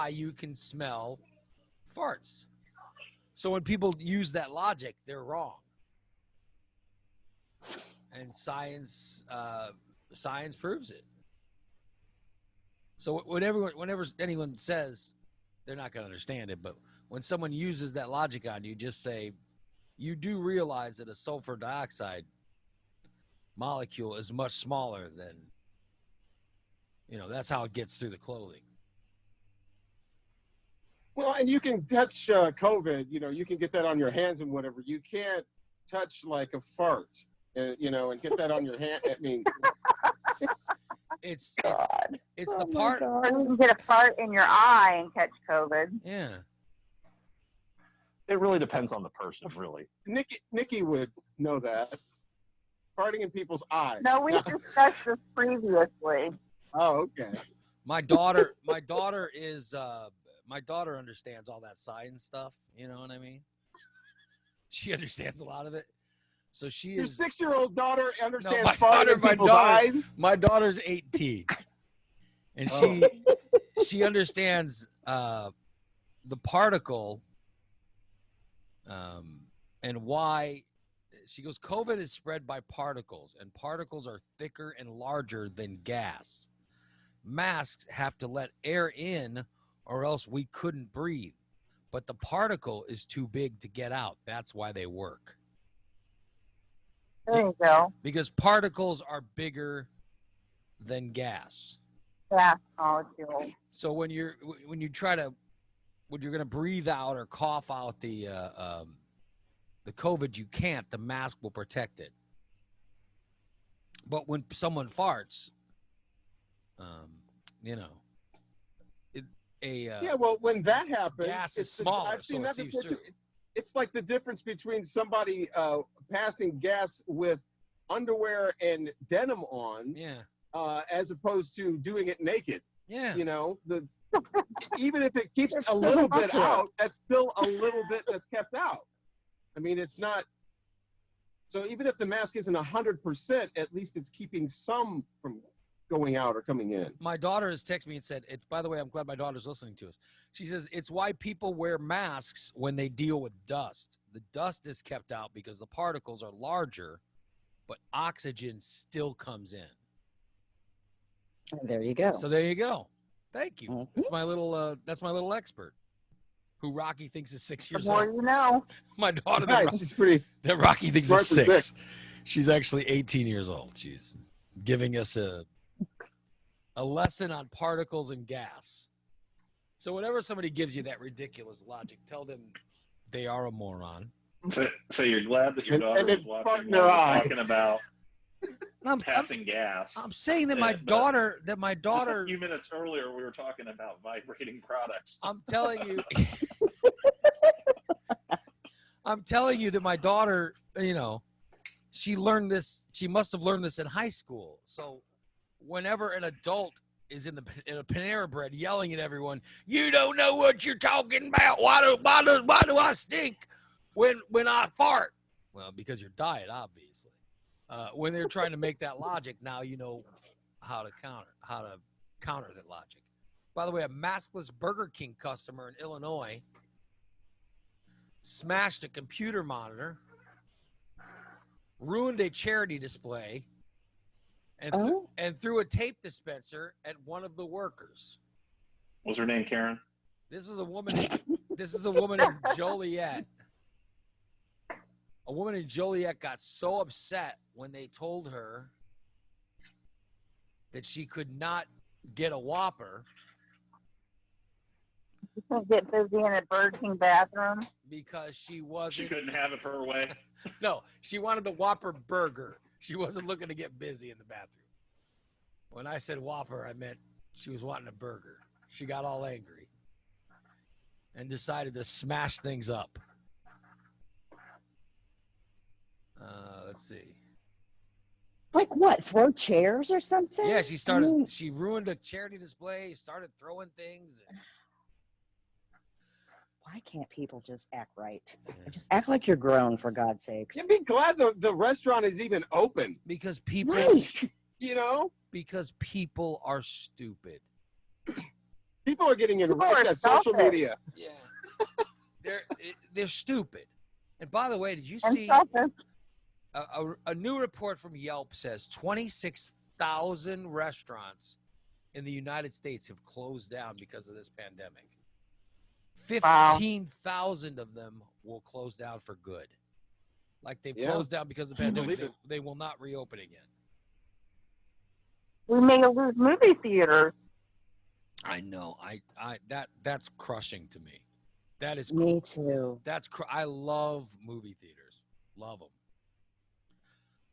you can smell farts. So when people use that logic, they're wrong. And science proves it. So whenever anyone says, they're not going to understand it, but when someone uses that logic on you, just say, you do realize that a sulfur dioxide molecule is much smaller than, that's how it gets through the clothing. Well, and you can touch COVID, you can get that on your hands and whatever. You can't touch like a fart, and get that on your hand. I mean, it's the part. Or you can get a fart in your eye and catch COVID. Yeah. It really depends on the person, really. Nikki would know that. Farting in people's eyes. No, we discussed this previously. Oh, okay. My daughter understands all that science stuff. You know what I mean? She understands a lot of it. So she Your is. 6-year-old daughter understands my farting in people's eyes. My daughter's 18, and she understands the particle, and why. She goes, COVID is spread by particles, and particles are thicker and larger than gas. Masks have to let air in, or else we couldn't breathe. But the particle is too big to get out. That's why they work. There you go. Because particles are bigger than gas. Yeah. Oh, it's the old. So when you're gonna breathe out or cough out the COVID, you can't. The mask will protect it. But when someone farts, Yeah, well, when that happens, gas is smaller, I've seen so it that seeps before too. through. It's like the difference between somebody passing gas with underwear and denim on, as opposed to doing it naked. Yeah. Even if it keeps a little bit out, that's still a little bit that's kept out. I mean, it's not. So even if the mask isn't 100%, at least it's keeping some from going out or coming in. My daughter has texted me and said, by the way, I'm glad my daughter's listening to us. She says, it's why people wear masks when they deal with dust. The dust is kept out because the particles are larger, but oxygen still comes in. There you go. So there you go. Thank you. Mm-hmm. That's my little expert, who Rocky thinks is 6 years The more old. you know. My daughter She's pretty. that Rocky thinks smart is for 6. six. She's actually 18 years old. She's giving us a lesson on particles and gas. So whenever somebody gives you that ridiculous logic, tell them they are a moron. So you're glad that your And daughter it's was farting watching their while eye. we're talking about I'm passing gas. I'm saying that my But daughter, Just a few minutes earlier, we were talking about vibrating products. I'm telling you, I'm telling you that my daughter, you know, she learned this. She must have learned this in high school. So whenever an adult is in a Panera Bread yelling at everyone, "You don't know what you're talking about. Why do I stink when I fart?" Well, because your diet, obviously. When they're trying to make that logic, now you know how to counter that logic. By the way, a maskless Burger King customer in Illinois smashed a computer monitor, ruined a charity display, and threw a tape dispenser at one of the workers. Was her name Karen? This is a woman in Joliet. A woman in Joliet got so upset when they told her that she could not get a Whopper You can't get busy in a Burger King bathroom. because she wasn't. She couldn't have it her way. No, she wanted the Whopper burger. She wasn't looking to get busy in the bathroom. When I said Whopper, I meant she was wanting a burger. She got all angry and decided to smash things up. Let's see. Like what? Throw chairs or something? Yeah, she ruined a charity display, started throwing things. Why can't people just act right? Just act like you're grown, for God's sakes. You'd be glad the restaurant is even open. Because people, Right. You know, because people are stupid. people are getting People enraged are at social selfish. media. Yeah, they're stupid. And by the way, did you And see selfish. a new report from Yelp says 26,000 restaurants in the United States have closed down because of this pandemic. 15,000 of them will close down for good. Like they've Yeah. closed down because of the I pandemic. believe it. They will not reopen again. We may lose movie theaters. I know. That's crushing to me. That is Me too. I love movie theaters. Love them.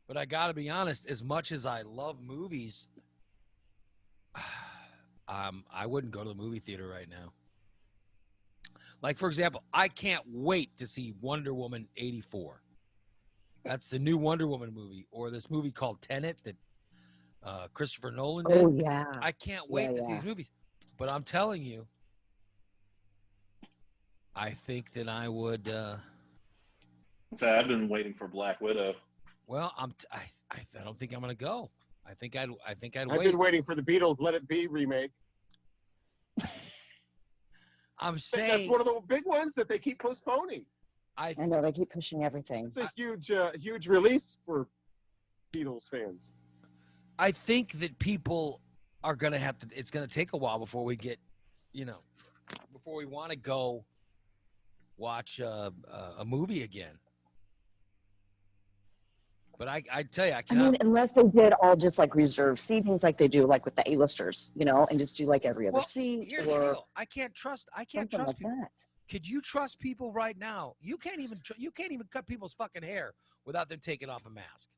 But I got to be honest, as much as I love movies, I wouldn't go to the movie theater right now. Like, for example, I can't wait to see Wonder Woman 84. That's the new Wonder Woman movie, or this movie called Tenet that Christopher Nolan did. Oh, yeah. I can't wait to see these movies. But I'm telling you, I think that I would. So I've been waiting for Black Widow. Well, I don't think I'm gonna go. I think I'd I've wait. been waiting for the Beatles Let It Be remake. I'm saying That's one of the big ones that they keep postponing. I know they keep pushing everything. It's a huge release for Beatles fans. I think that people are gonna have to. It's gonna take a while before we get, before we want to go watch a movie again. But I tell you, I I cannot. mean, unless they did all just like reserved seatings like they do like with the A-listers, and just do like every other seat Here's the or deal. I can't trust something like people. that. Could you trust people right now? You can't even cut people's fucking hair without them taking off a mask.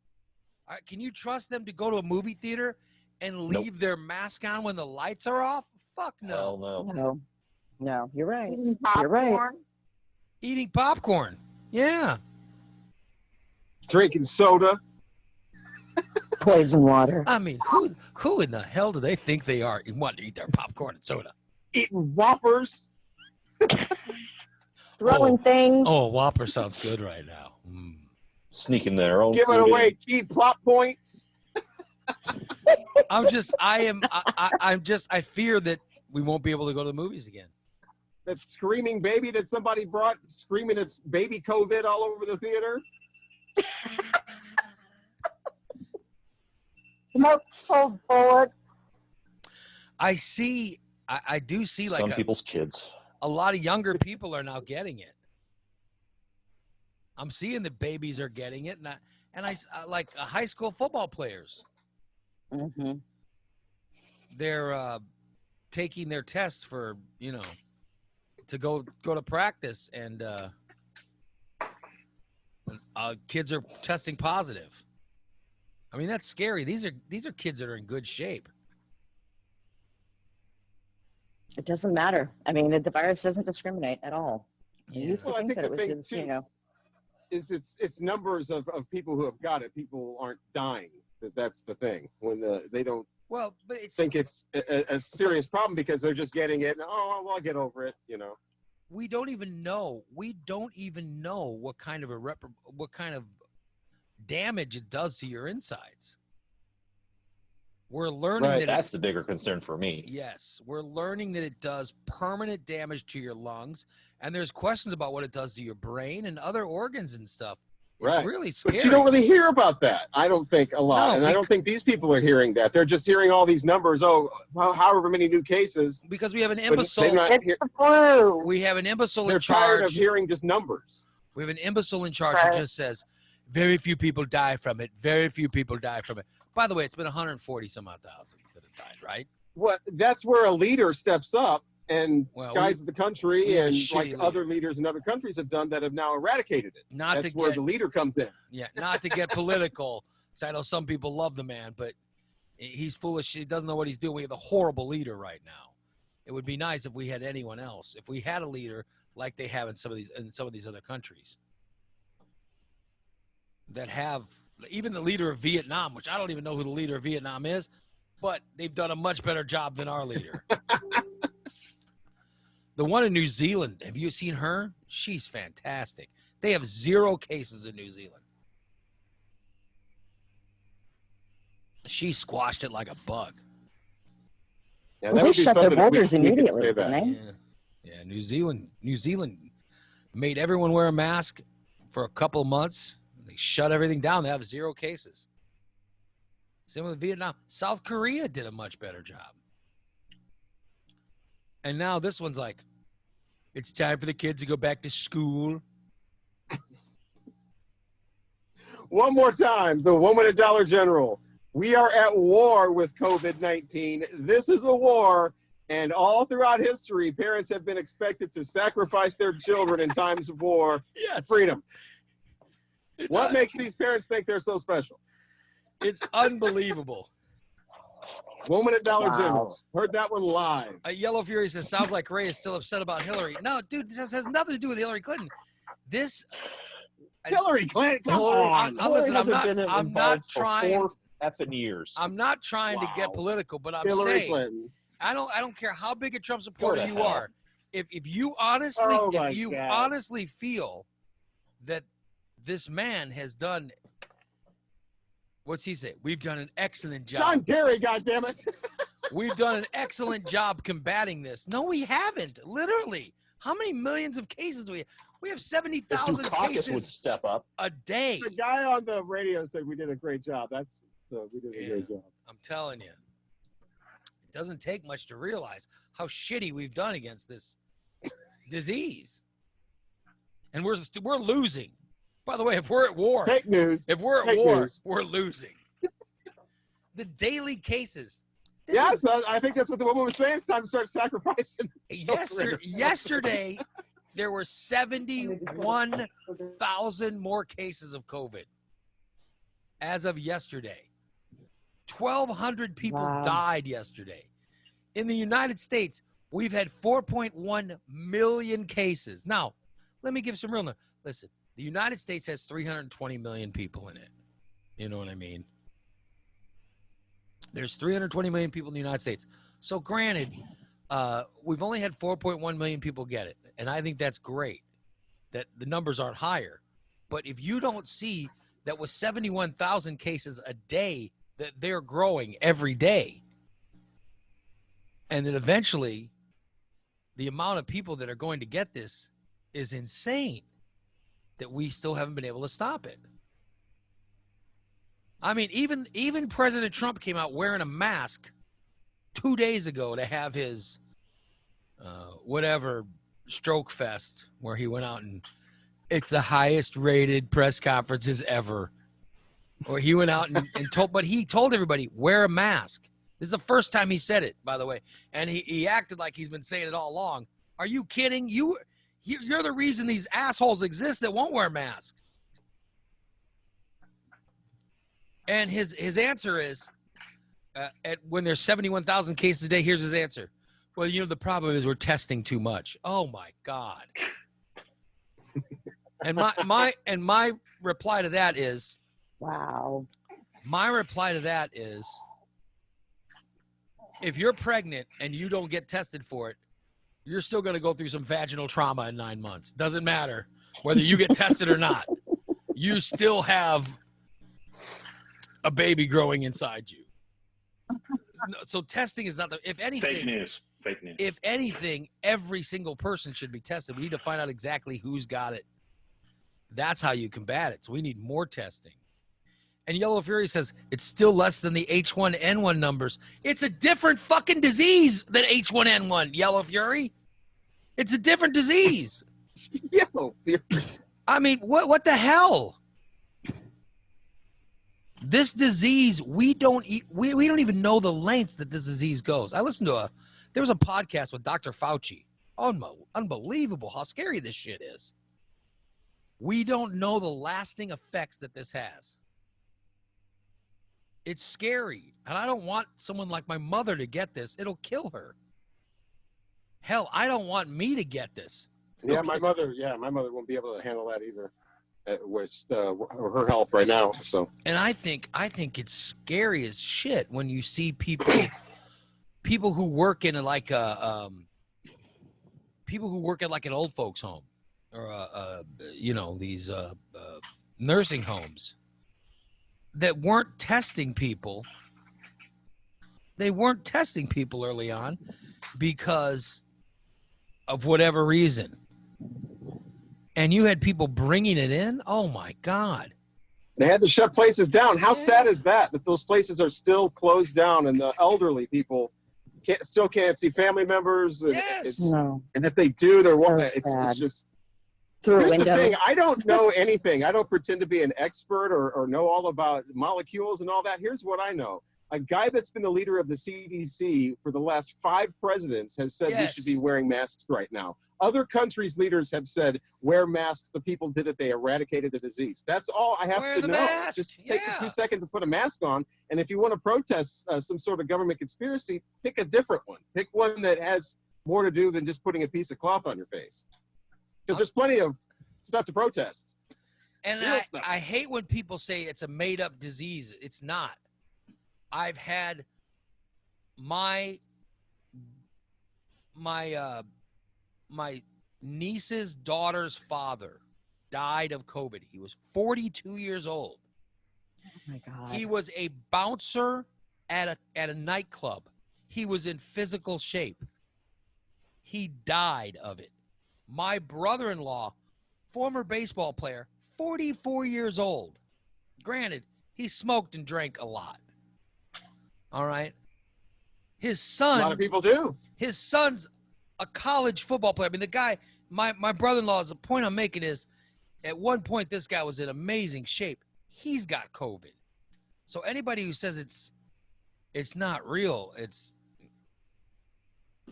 All right, can you trust them to go to a movie theater and leave their mask on when the lights are off? Fuck no. Hell no. No, you're right. Eating You're right. popcorn. Eating popcorn. Yeah. Drinking soda. Poison water. I mean, who in the hell do they think they are and want to eat their popcorn and soda? Eating Whoppers. Throwing things. Oh, Whopper sounds good right now. Mm. Sneaking their own Giving food away in. key plot points. I fear that we won't be able to go to the movies again. That screaming baby that somebody brought, screaming its baby COVID all over the theater. Smoke bullets. I do see like Some people's kids. a lot of younger people are now getting it. I'm seeing that babies are getting it, and I like high school football players. Mm-hmm. They're taking their tests for to go to practice, and kids are testing positive. I mean, that's scary. These are kids that are in good shape. It doesn't matter. I mean, the virus doesn't discriminate at all. You used to Well, I think think that it the was thing, just, too- it's numbers of people who have got it. People aren't dying. That's the thing. When they don't Well, but it's think it's a serious problem because they're just getting it. And, oh, well, I'll get over it. You know. we don't even know. We don't even know what kind of what kind of damage it does to your insides. We're learning Right. that That's the bigger concern for me. yes, we're learning that it does permanent damage to your lungs, and there's questions about what it does to your brain and other organs and stuff. It's Right. really scary. But you don't really hear about that. I don't think a lot, No, and I don't think these people are hearing that. They're just hearing all these numbers. Oh, however many new cases. because we have an But imbecile. they're not It's hear- the flu. We have an imbecile they're in tired of charge. hearing just numbers. We have an imbecile in charge Right. who just says, very few people die from it. Very few people die from it. By the way, it's been 140 some odd thousand that have died, right? What? That's where a leader steps up and Well, guides the country, we have a and shitty like leader. other leaders in other countries have done that have now eradicated it. Not That's to where get the leader comes in. not to get political, because I know some people love the man, but he's foolish. He doesn't know what he's doing. We have a horrible leader right now. It would be nice if we had anyone else. If we had a leader like they have in some of these other countries that have even the leader of Vietnam, which I don't even know who the leader of Vietnam is, but they've done a much better job than our leader. The one in New Zealand, have you seen her? She's fantastic. They have 0 cases in New Zealand. She squashed it like a bug. Yeah, Well, that they would be shut their something that borders we could immediately, say didn't that. they? Yeah, New Zealand made everyone wear a mask for a couple of months. They shut everything down. They have 0 cases. Same with Vietnam. South Korea did a much better job. And now this one's like, it's time for the kids to go back to school. One more time, the woman at Dollar General. We are at war with COVID-19. This is a war, and all throughout history, parents have been expected to sacrifice their children in times of war. Yes. Freedom. It's What makes these parents think they're so special? It's unbelievable. Woman at Dollar Wow. General. Heard that one live. Yellow Fury says, sounds like Ray is still upset about Hillary. No, dude, this has nothing to do with Hillary Clinton. This, Hillary Clinton, come Hillary- on. listen, I'm Hillary hasn't not- been I'm involved not for trying- 4 effing years. I'm not trying to get Wow. political, but I'm Hillary saying, Clinton. I don't care how big a Trump supporter to you hell. are. If you honestly, Oh my if you God. honestly feel that this man has done, what's he say? We've done an excellent job. John Kerry, goddammit. We've done an excellent job combating this. No, we haven't. Literally. How many millions of cases do we have? We have If 70,000 Dukakis would cases step up. a day. The guy on the radio said we did a great job. We did a Yeah. great job. I'm telling you. It doesn't take much to realize how shitty we've done against this disease. And we're losing. By the way, if we're at war, Fake news. if we're at fake war, news. we're losing. The daily cases. This Yes, is- I think that's what the woman was saying. It's time to start sacrificing. yesterday, there were 71,000 more cases of COVID as of yesterday. 1,200 people Wow. died yesterday. In the United States, we've had 4.1 million cases. Now, let me give some real numbers. Listen, the United States has 320 million people in it. You know what I mean? There's 320 million people in the United States. So granted, we've only had 4.1 million people get it. And I think that's great that the numbers aren't higher. But if you don't see that with 71,000 cases a day, that they're growing every day, and that eventually the amount of people that are going to get this is insane, that we still haven't been able to stop it. I mean, even President Trump came out wearing a mask 2 days ago to have his whatever stroke fest where he went out and it's the highest rated press conferences ever. Or he went out and told, but he told everybody, wear a mask. This is the first time he said it, by the way. And he acted like he's been saying it all along. Are you kidding? You're the reason these assholes exist that won't wear masks. And his answer is, when there's 71,000 cases a day, here's his answer. Well, the problem is we're testing too much. Oh, my God. And my reply to that is, Wow. if you're pregnant and you don't get tested for it, you're still going to go through some vaginal trauma in 9 months. Doesn't matter whether you get tested or not. You still have a baby growing inside you. So testing is not if anything. Fake news. Fake news. If anything, every single person should be tested. We need to find out exactly who's got it. That's how you combat it. So we need more testing. And Yellow Fury says it's still less than the H1N1 numbers. It's a different fucking disease than H1N1, Yellow Fury. It's a different disease. Yellow Fury. I mean, what the hell? This disease, we don't even know the lengths that this disease goes. I listened to there was a podcast with Dr. Fauci. Unbelievable how scary this shit is. We don't know the lasting effects that this has. It's scary. And I don't want someone like my mother to get this. It'll kill her. Hell, I don't want me to get this. Yeah, my mother won't be able to handle that either. With her health right now. So. And I think it's scary as shit when you see people who work in like an old folks home or these nursing homes that weren't testing people. They weren't testing people early on because of whatever reason. And you had people bringing it in? Oh, my God. They had to shut places down. How sad is that those places are still closed down and the elderly people still can't see family members? And yes. And if they do, they're it's just through here's a window. The thing. I don't know anything. I don't pretend to be an expert or know all about molecules and all that. Here's what I know. A guy that's been the leader of the CDC for the last 5 presidents has said we should be wearing masks right now. Other countries' leaders have said, wear masks. The people did it. They eradicated the disease. That's all I have to know. Mask. Just take a few seconds to put a mask on. And if you want to protest some sort of government conspiracy, pick a different one. Pick one that has more to do than just putting a piece of cloth on your face. Because there's plenty of stuff to protest. And I hate when people say it's a made-up disease. It's not. I've had my niece's daughter's father died of COVID. He was 42 years old. Oh my God. He was a bouncer at a nightclub. He was in physical shape. He died of it. My brother-in-law, former baseball player, 44 years old. Granted, he smoked and drank a lot. All right. His son. A lot of people do. His son's a college football player. I mean, the guy, my brother-in-law, the point I'm making is at one point this guy was in amazing shape. He's got COVID. So anybody who says it's not real, it's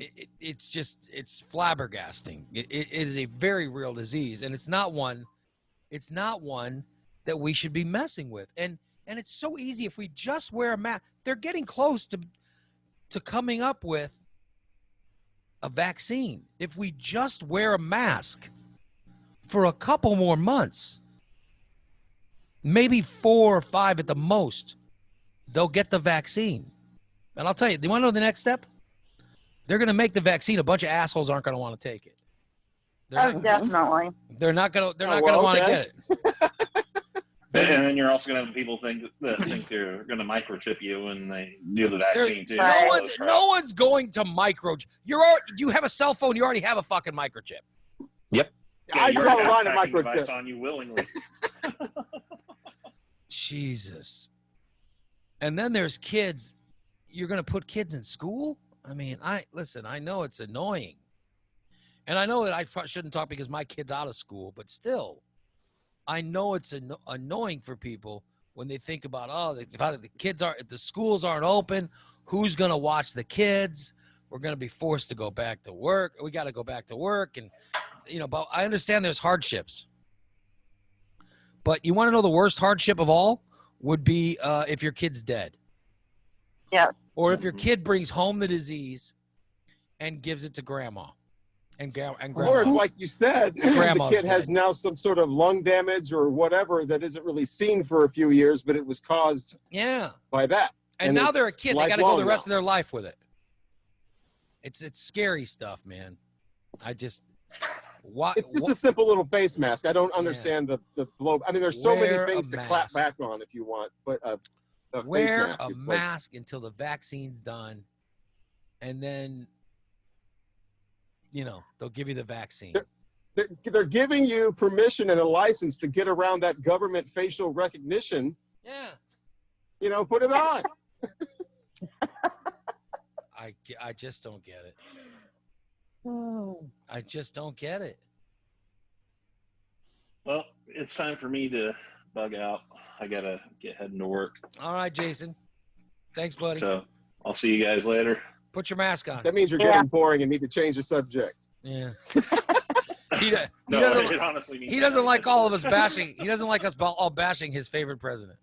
flabbergasting. It is a very real disease, and it's not one that we should be messing with. And it's so easy if we just wear a mask. They're getting close to coming up with a vaccine. If we just wear a mask for a couple more months, maybe 4 or 5 at the most, they'll get the vaccine. And I'll tell you, do you want to know the next step? They're going to make the vaccine. A bunch of assholes aren't going to want to take it. Definitely. They're not going to want to get it. And then you're also going to have people think they're going to microchip you when they do the vaccine too. No one's going to microchip. You have a cell phone. You already have a fucking microchip. Yep. Yeah, I you're call a line of tracking microchip device on you willingly. Jesus. And then there's kids. You're going to put kids in school? I mean, I know it's annoying. And I know that I shouldn't talk because my kid's out of school, but still, I know it's annoying for people when they think about, if the schools aren't open, who's going to watch the kids? We're going to be forced to go back to work. We got to go back to work. And, but I understand there's hardships. But you want to know the worst hardship of all would be if your kid's dead. Yeah. Or if your kid brings home the disease and gives it to grandma. And Or grandma. like you said, the Grandma's kid has dead. now some sort of lung damage or whatever that isn't really seen for a few years, but it was caused Yeah. by that. And now they're a it's kid. They got to go lifelong the rest now. of their life with it. It's scary stuff, man. I just why It's just a simple little face mask. I don't Yeah. understand the blow. I mean, there's so many Wear a things to clap mask. back on if you want, but a face wear mask. a It's like, mask until the vaccine's done, and then they'll give you the vaccine. they're giving you permission and a license to get around that government facial recognition. Yeah. Put it on. I just don't get it. Oh. I just don't get it. Well, it's time for me to bug out. I gotta get heading to work. All right, Jason. Thanks, buddy. So I'll see you guys later. Put your mask on. That means you're Yeah. getting boring and need to change the subject. Yeah. He No, doesn't. it honestly means He doesn't I like gotta all of get us to work. bashing. He doesn't like us all bashing his favorite president.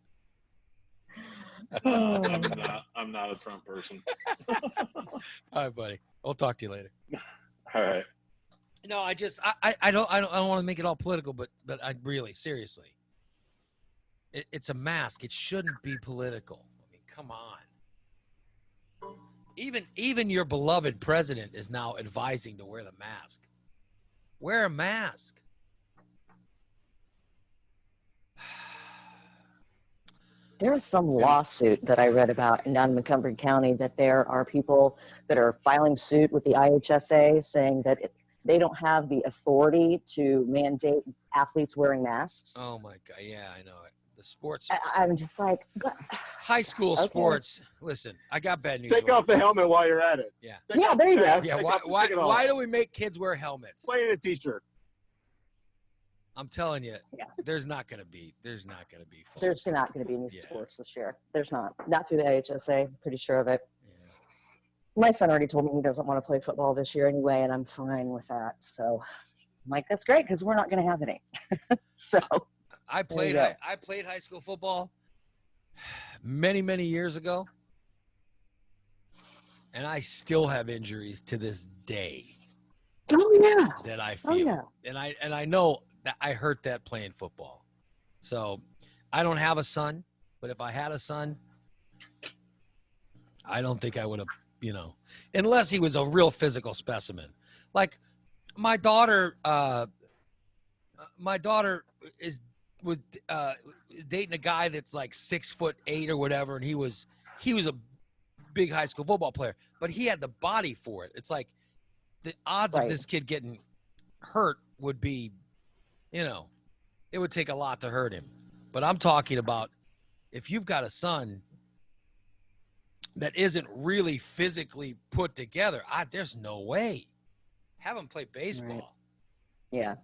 I'm not a Trump person. All right, buddy. We'll talk to you later. All right. No, I don't want to make it all political, but I really, seriously, it's a mask. It shouldn't be political. I mean, come on. Even your beloved president is now advising to wear the mask. Wear a mask. There was some lawsuit that I read about down in Montgomery County that there are people that are filing suit with the IHSA saying that they don't have the authority to mandate athletes wearing masks. Oh my God! Yeah, I know it. The sports, I'm just like, what? high school Okay. sports. Listen, I got bad news. Take for you. off the helmet while you're at it. Yeah. Take Yeah, off there the you go. pads, Yeah, take why off- take it all why off. do we make kids wear helmets? Play in a t-shirt. I'm telling you, Yeah. there's not gonna be. There's full not going to be any Yeah. sports this year. There's not through the IHSA. Pretty sure of it. Yeah. My son already told me he doesn't want to play football this year anyway, and I'm fine with that. So I'm like, that's great because we're not going to have any. So I There you played. go. I played high school football many years ago, and I still have injuries to this day oh yeah, that I feel. oh yeah. And I know that I hurt that playing football. So I don't have a son, but if I had a son, I don't think I would have, unless he was a real physical specimen. Like my daughter was dating a guy that's like 6'8" or whatever, and he was a big high school football player, but he had the body for it. It's like the odds of Right. this kid getting hurt would be, it would take a lot to hurt him. But I'm talking about if you've got a son that isn't really physically put together, there's no way. Have him play baseball. Yeah.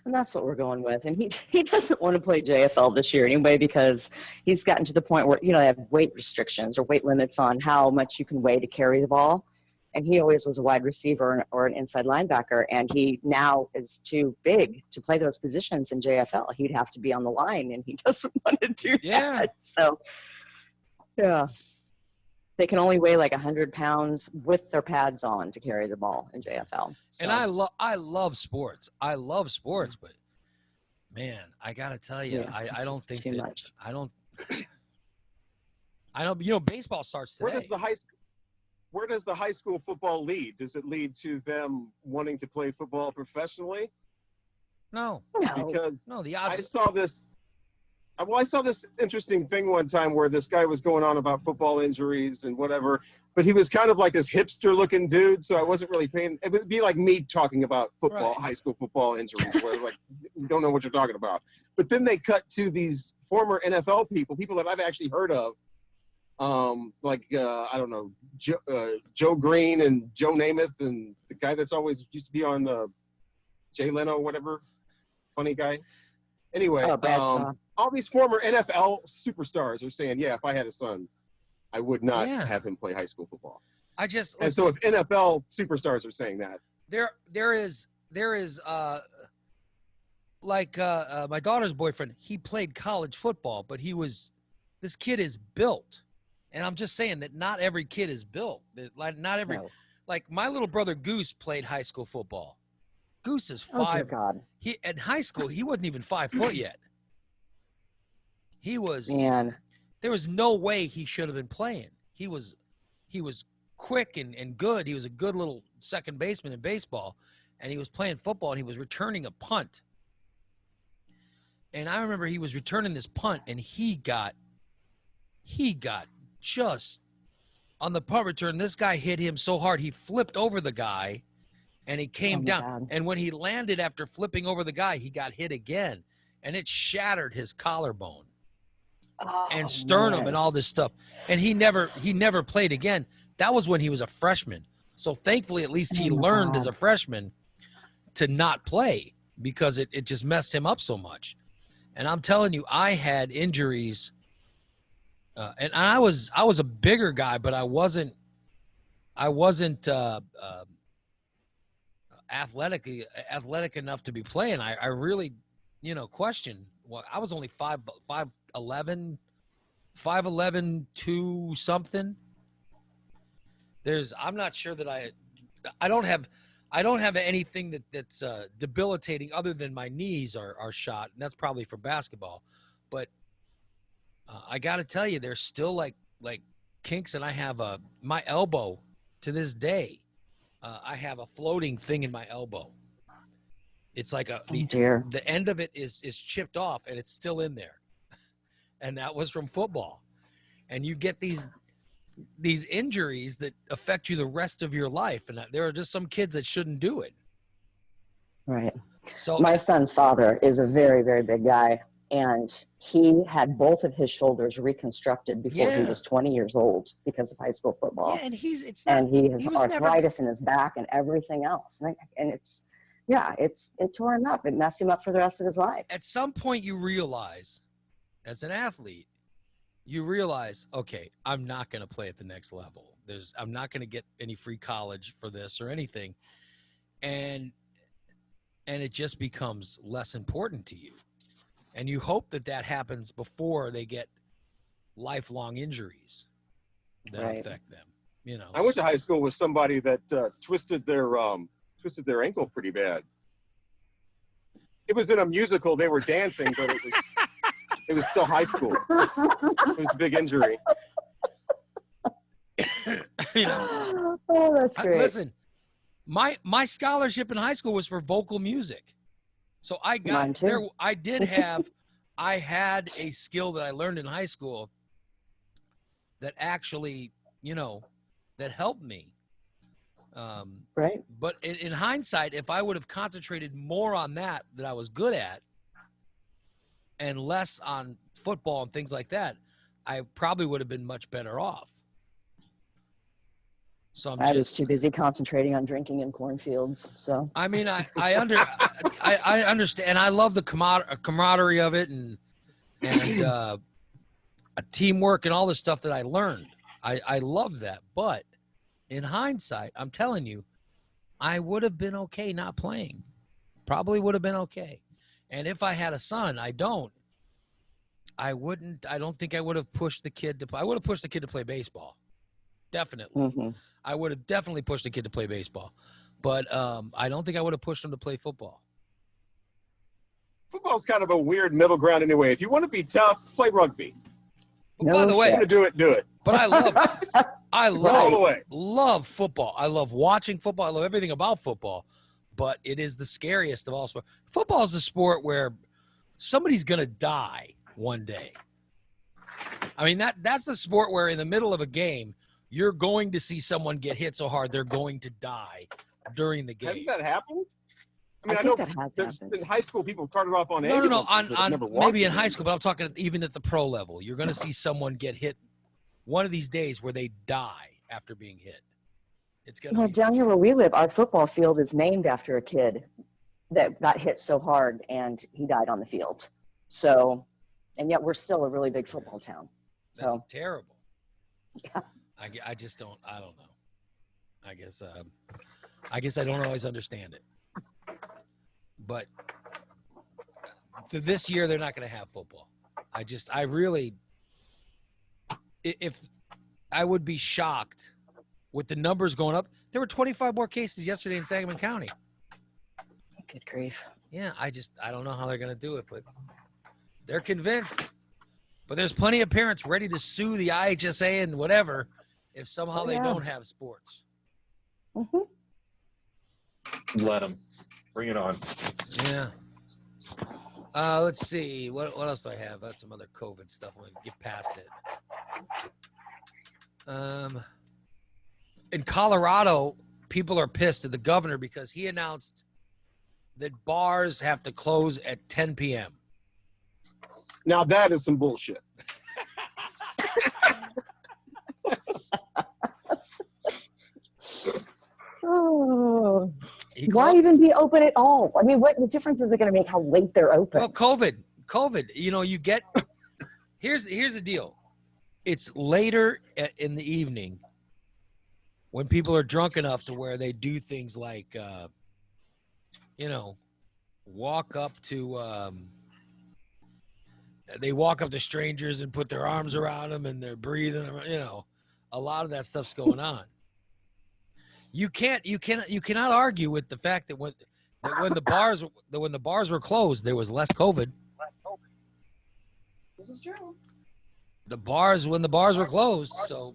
And that's what we're going with. And he doesn't want to play JFL this year anyway because he's gotten to the point where, they have weight restrictions or weight limits on how much you can weigh to carry the ball. And he always was a wide receiver or an inside linebacker. And he now is too big to play those positions in JFL. He'd have to be on the line, and he doesn't want to do Yeah. that. So, yeah. They can only weigh like 100 pounds with their pads on to carry the ball in JFL. So, And I love sports. I love sports, but man, I gotta tell you, Yeah, I it's don't just think too that much. I don't. Baseball starts today. Where does the high school football lead? Does it lead to them wanting to play football professionally? No, Because the I odds. saw this interesting thing one time where this guy was going on about football injuries and whatever, but he was kind of like this hipster looking dude, so I wasn't really paying. It would be like me talking about football, Right. high school football injuries, where like you don't know what you're talking about. But then they cut to these former NFL people that I've actually heard of, I don't know, Joe Green and Joe Namath and the guy that's always used to be on Jay Leno, whatever, funny guy. Anyway, Oh, Bradshaw. all these former NFL superstars are saying, yeah, if I had a son, I would not Yeah. have him play high school football. I just And so if NFL superstars are saying that, there is my daughter's boyfriend. He played college football, but this kid is built, and I'm just saying that not every kid is built. Not every No. like my little brother Goose played high school football. Goose is Oh dear 5. God, He in high school he wasn't even 5 foot yet. He was. man. There was no way he should have been playing. He was quick and good. He was a good little second baseman in baseball, and he was playing football and he was returning a punt. And I remember he was returning this punt and he got just on the punt return. This guy hit him so hard he flipped over the guy and he came Oh, my down. God. And when he landed after flipping over the guy, he got hit again and it shattered his collarbone and Oh, sternum man. and all this stuff. And he never played again. That was when he was a freshman. So thankfully, at least he Oh, my learned God. as a freshman to not play because it just messed him up so much. And I'm telling you, I had injuries, and I was a bigger guy, but I wasn't athletic enough to be playing. I really, questioned. Well, I was only 5'11", 2 something. I'm not sure that I don't have anything that's debilitating other than my knees are shot, and that's probably for basketball. But I got to tell you, there's still like kinks, and I have my elbow to this day. I have a floating thing in my elbow. It's like Oh, dear. the end of it is chipped off, and it's still in there, and that was from football. And you get these injuries that affect you the rest of your life, and there are just some kids that shouldn't do it. Right. So My son's father is a very, very big guy, and he had both of his shoulders reconstructed before he Yeah. was 20 years old because of high school football. yeah, and he has And he has was never- arthritis in his back and everything else. And it tore him up. It messed him up for the rest of his life. at some point you realize, as an athlete, okay, I'm not going to play at the next level. I'm not going to get any free college for this or anything, and it just becomes less important to you, and you hope that happens before they get lifelong injuries that Right. affect them. I went to high school with somebody that twisted their ankle pretty bad. It was in a musical. They were dancing, but it was still high school. It was a big injury. Oh, that's great. Listen, my scholarship in high school was for vocal music, so I Mine got too. there. I had a skill that I learned in high school that actually, that helped me. Right. But in hindsight, if I would have concentrated more on that I was good at, and less on football and things like that, I probably would have been much better off. So I was too busy concentrating on drinking in cornfields. So I mean, I understand, and I love the camaraderie of it, and teamwork and all the stuff that I learned. I love that, but in hindsight, I'm telling you, I would have been okay not playing. Probably would have been okay. And if I had a son, I don't think I would have pushed the kid to play. I would have pushed the kid to play baseball. Definitely. mhm. I would have definitely pushed the kid to play baseball. But I don't think I would have pushed him to play football. Football's kind of a weird middle ground anyway. If you want to be tough, play rugby. But by the way, If you want to do it, do it. but I All the way. love football. I love watching football. I love everything about football. But it is the scariest of all sports. Football is a sport where somebody's going to die one day. I mean, that's the sport where in the middle of a game, you're going to see someone get hit so hard they're going to die during the game. Hasn't that happened? I I know think that has there's happened. in high school people started off on No, ambulances that have on never walked maybe in again. high school, but I'm talking even at the pro level. You're going to see someone get hit one of these days where they die after being hit. It's going to Well, be down here where we live, our football field is named after a kid that got hit so hard and he died on the field. So, and yet we're still a really big football town. that's so. terrible. Yeah. I just don't. I don't know. I guess I don't always understand it. But this year they're not going to have football. If I would be shocked with the numbers going up. There were 25 more cases yesterday in Sangamon County. Good grief. Yeah, I don't know how they're going to do it, but they're convinced. But there's plenty of parents ready to sue the IHSA and whatever if somehow they don't have sports. Hmm. Let them. Bring it on. Yeah. Let's see. What else do I have? I had some other COVID stuff. I'm going to get past it. In Colorado, people are pissed at the governor because he announced that bars have to close at 10 p.m. Now that is some bullshit. Oh. He Why clo- even be open at all? I mean, what difference is it going to make how late they're open? Well, COVID. You know, you get. Here's the deal. It's later in the evening when people are drunk enough to where they do things like, walk up to. They walk up to strangers and put their arms around them and they're breathing. A lot of that stuff's going on. You cannot argue with the fact that when the bars were closed, there was less COVID. This is true. When the bars were closed, so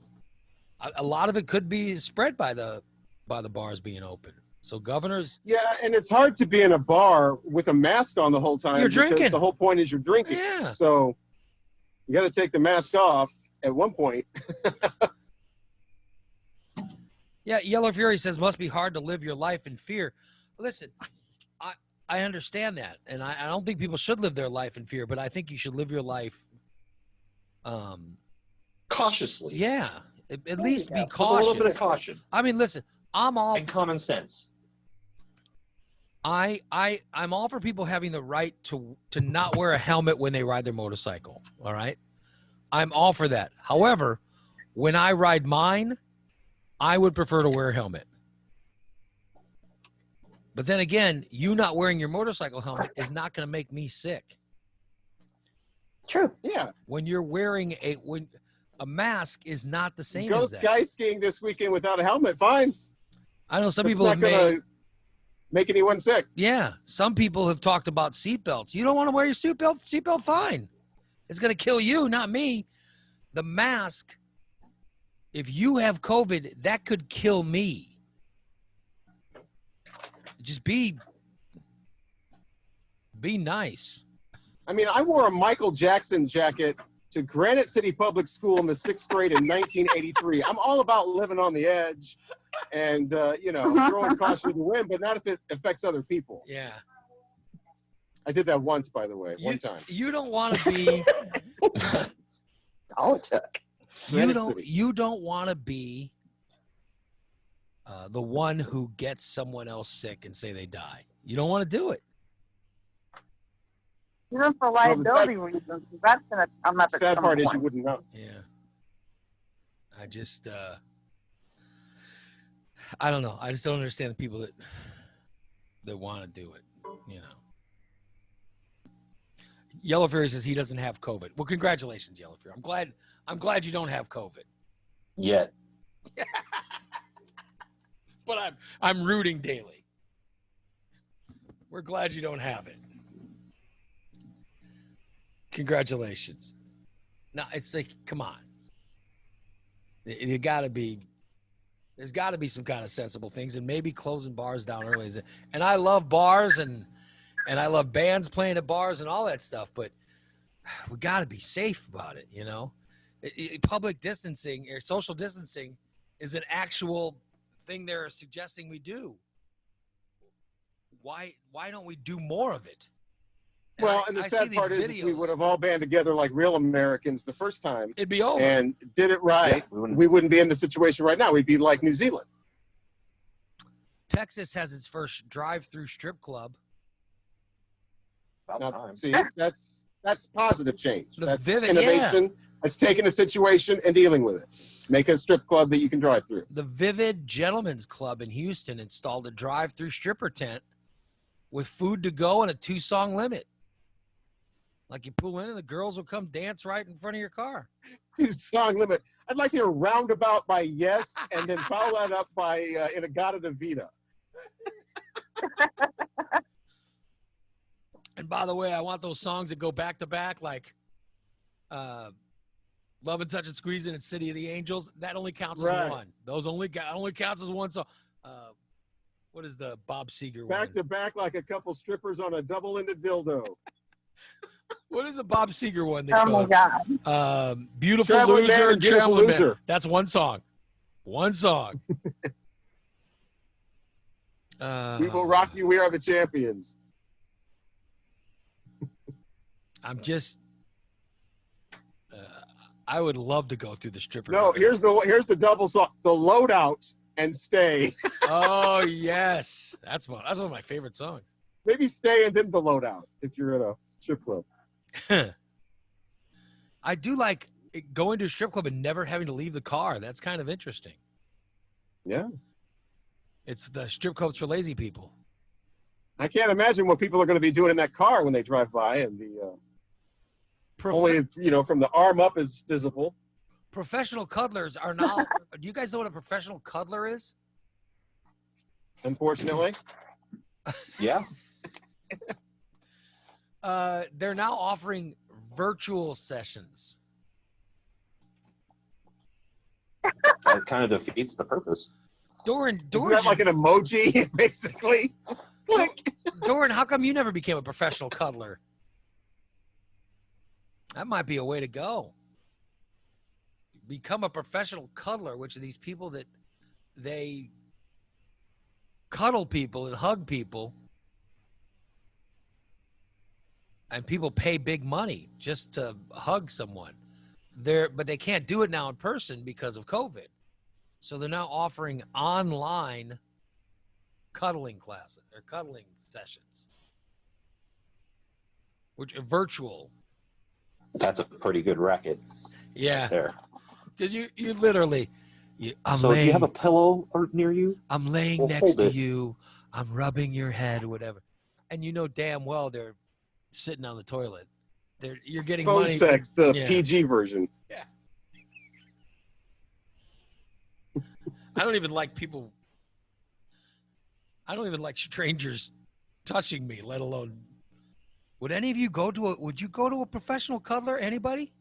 a lot of it could be spread by the bars being open. So governors, Yeah, and it's hard to be in a bar with a mask on the whole time. You're because drinking. The whole point is you're drinking. Yeah. So you got to take the mask off at one point. yeah, Yellow Fury says must be hard to live your life in fear. Listen, I understand that, and I don't think people should live their life in fear, but I think you should live your life Cautiously. Yeah, at least be With a cautious. little bit of caution I mean, listen, I'm all and common sense. I'm all for people having the right to not wear a helmet when they ride their motorcycle. All right, I'm all for that. However, when I ride mine, I would prefer to wear a helmet. But then again, you not wearing your motorcycle helmet is not going to make me sick. True. Yeah. When you're wearing a mask is not the same Go as that. sky skiing this weekend without a helmet. Fine. I know some It's people not have gonna made. make anyone sick. Yeah, some people have talked about seatbelts. You don't want to wear your seatbelt, fine. It's going to kill you, not me. The mask, if you have COVID, that could kill me. Just be nice. I mean, I wore a Michael Jackson jacket to Granite City Public School in the 6th grade in 1983. I'm all about living on the edge and, throwing caution to the wind, but not if it affects other people. Yeah. I did that once, by the way, one time. You don't want to be. All it took. You don't want to be the one who gets someone else sick and say they die. You don't want to do it. Even for liability reasons, that's gonna come up at Sad some part is point. you wouldn't know. Yeah. I just I don't know. I just don't understand the people that want to do it, Yellow Fury says he doesn't have COVID. Well, congratulations, Yellow Fury. I'm glad you don't have COVID. Yet. But I'm rooting daily. We're glad you don't have it. Congratulations. Now it's like, come on. There's got to be some kind of sensible things, and maybe closing bars down early. And I love bars and I love bands playing at bars and all that stuff, but we got to be safe about it, Public distancing or social distancing is an actual thing they're suggesting we do. Why don't we do more of it? Well, and the sad part is if we would have all band together like real Americans the first time it'd be over. and did it right, we wouldn't be in the situation right now. We'd be like New Zealand. Texas has its first drive-through strip club. About Now, time. see, that's positive change. The That's Vivid, innovation. That's taking a situation and dealing with it. Make a strip club that you can drive through. The Vivid Gentlemen's Club in Houston installed a drive-through stripper tent with food to go and a 2-song limit. Like you pull in and the girls will come dance right in front of your car. 2-song limit. I'd like to hear Roundabout by Yes and then follow that up by Inagata de Vida. And by the way, I want those songs that go back to back, like Love and Touch and Squeezing and City of the Angels. That only counts as Right. one. Those only counts as one song. What is the Bob Seger Back one? to back like a couple strippers on a double-ended dildo. What is the Bob Seger one? Oh my That God. goes, Beautiful Traveling Man Loser and and Beautiful Traveling Man. Loser. That's one song. One song. We will rock you. We are the champions. I'm just. I would love to go through the stripper. No, here's the double song. The Loadout and Stay. Oh yes, that's one of my favorite songs. Maybe Stay and then the Loadout if you're at a strip club. I do like going to a strip club and never having to leave the car. That's kind of interesting. Yeah. It's the strip clubs for lazy people. I can't imagine what people are going to be doing in that car when they drive by, and the only from the arm up is visible. Professional cuddlers are now. Do you guys know what a professional cuddler is? Unfortunately, Yeah. They're now offering virtual sessions. That kind of defeats the purpose. Doran, isn't that like an emoji, basically? Click. Doran, how come you never became a professional cuddler? That might be a way to go. Become a professional cuddler, which are these people that they cuddle people and hug people, and people pay big money just to hug someone. But they can't do it now in person because of COVID. So they're now offering online cuddling classes or cuddling sessions, which are virtual. That's a pretty good racket. Yeah, There. because you literally, So if you have a pillow near you, I'm laying well, next hold to it. you, I'm rubbing your head or whatever, and you know damn well they're sitting on the toilet. You're getting Phone money. sex, the Yeah. PG version. I don't even like people. I don't even like strangers touching me, let alone. Would any of you would you go to a professional cuddler? Anybody?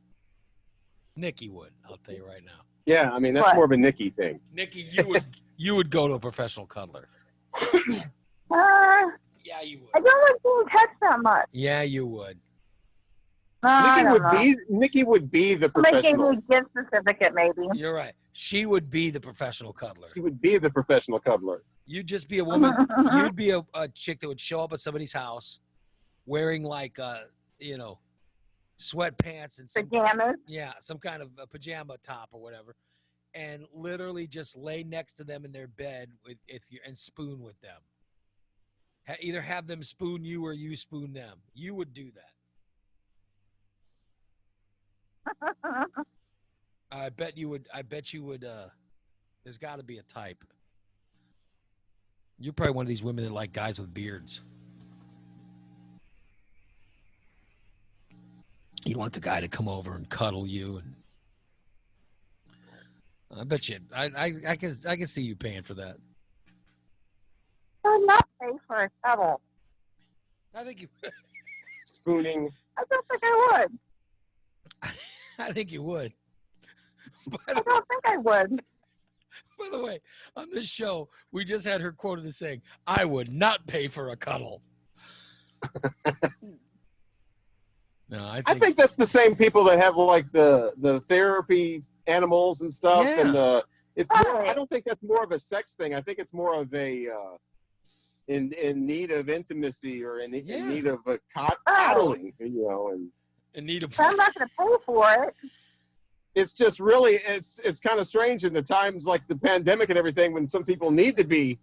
Nikki would. I'll tell you right now. Yeah, I mean that's What? more of a Nikki thing. Nikki, you would go to a professional cuddler. Yeah, you I would. don't like being touched that much. Yeah, you would. I Nikki don't know. Nikki would be the Somebody gave professional. me a gift certificate, maybe. You're right. She would be the professional cuddler. She would be the professional cuddler. You'd just be a woman. You'd be a chick that would show up at somebody's house wearing like sweatpants and some Pajamas. some kind of a pajama top or whatever, and literally just lay next to them in their bed and spoon with them. Either have them spoon you or you spoon them. You would do that. I bet you would. There's got to be a type. You're probably one of these women that like guys with beards. You want the guy to come over and cuddle you, and I bet you. I can see you paying for that. I would not pay for a cuddle. I think you. Spooning. I don't think I would. I think you would. I don't think I would. By the way, on this show, we just had her quoted as saying, "I would not pay for a cuddle." No, I think that's the same people that have like the therapy animals and stuff, Yeah. and it's more, Right. I don't think that's more of a sex thing. I think it's more of a in need of intimacy or in need of a coddling, and in need of. But I'm not going to pay for it. it's just really it's kind of strange in the times like the pandemic and everything when some people need to be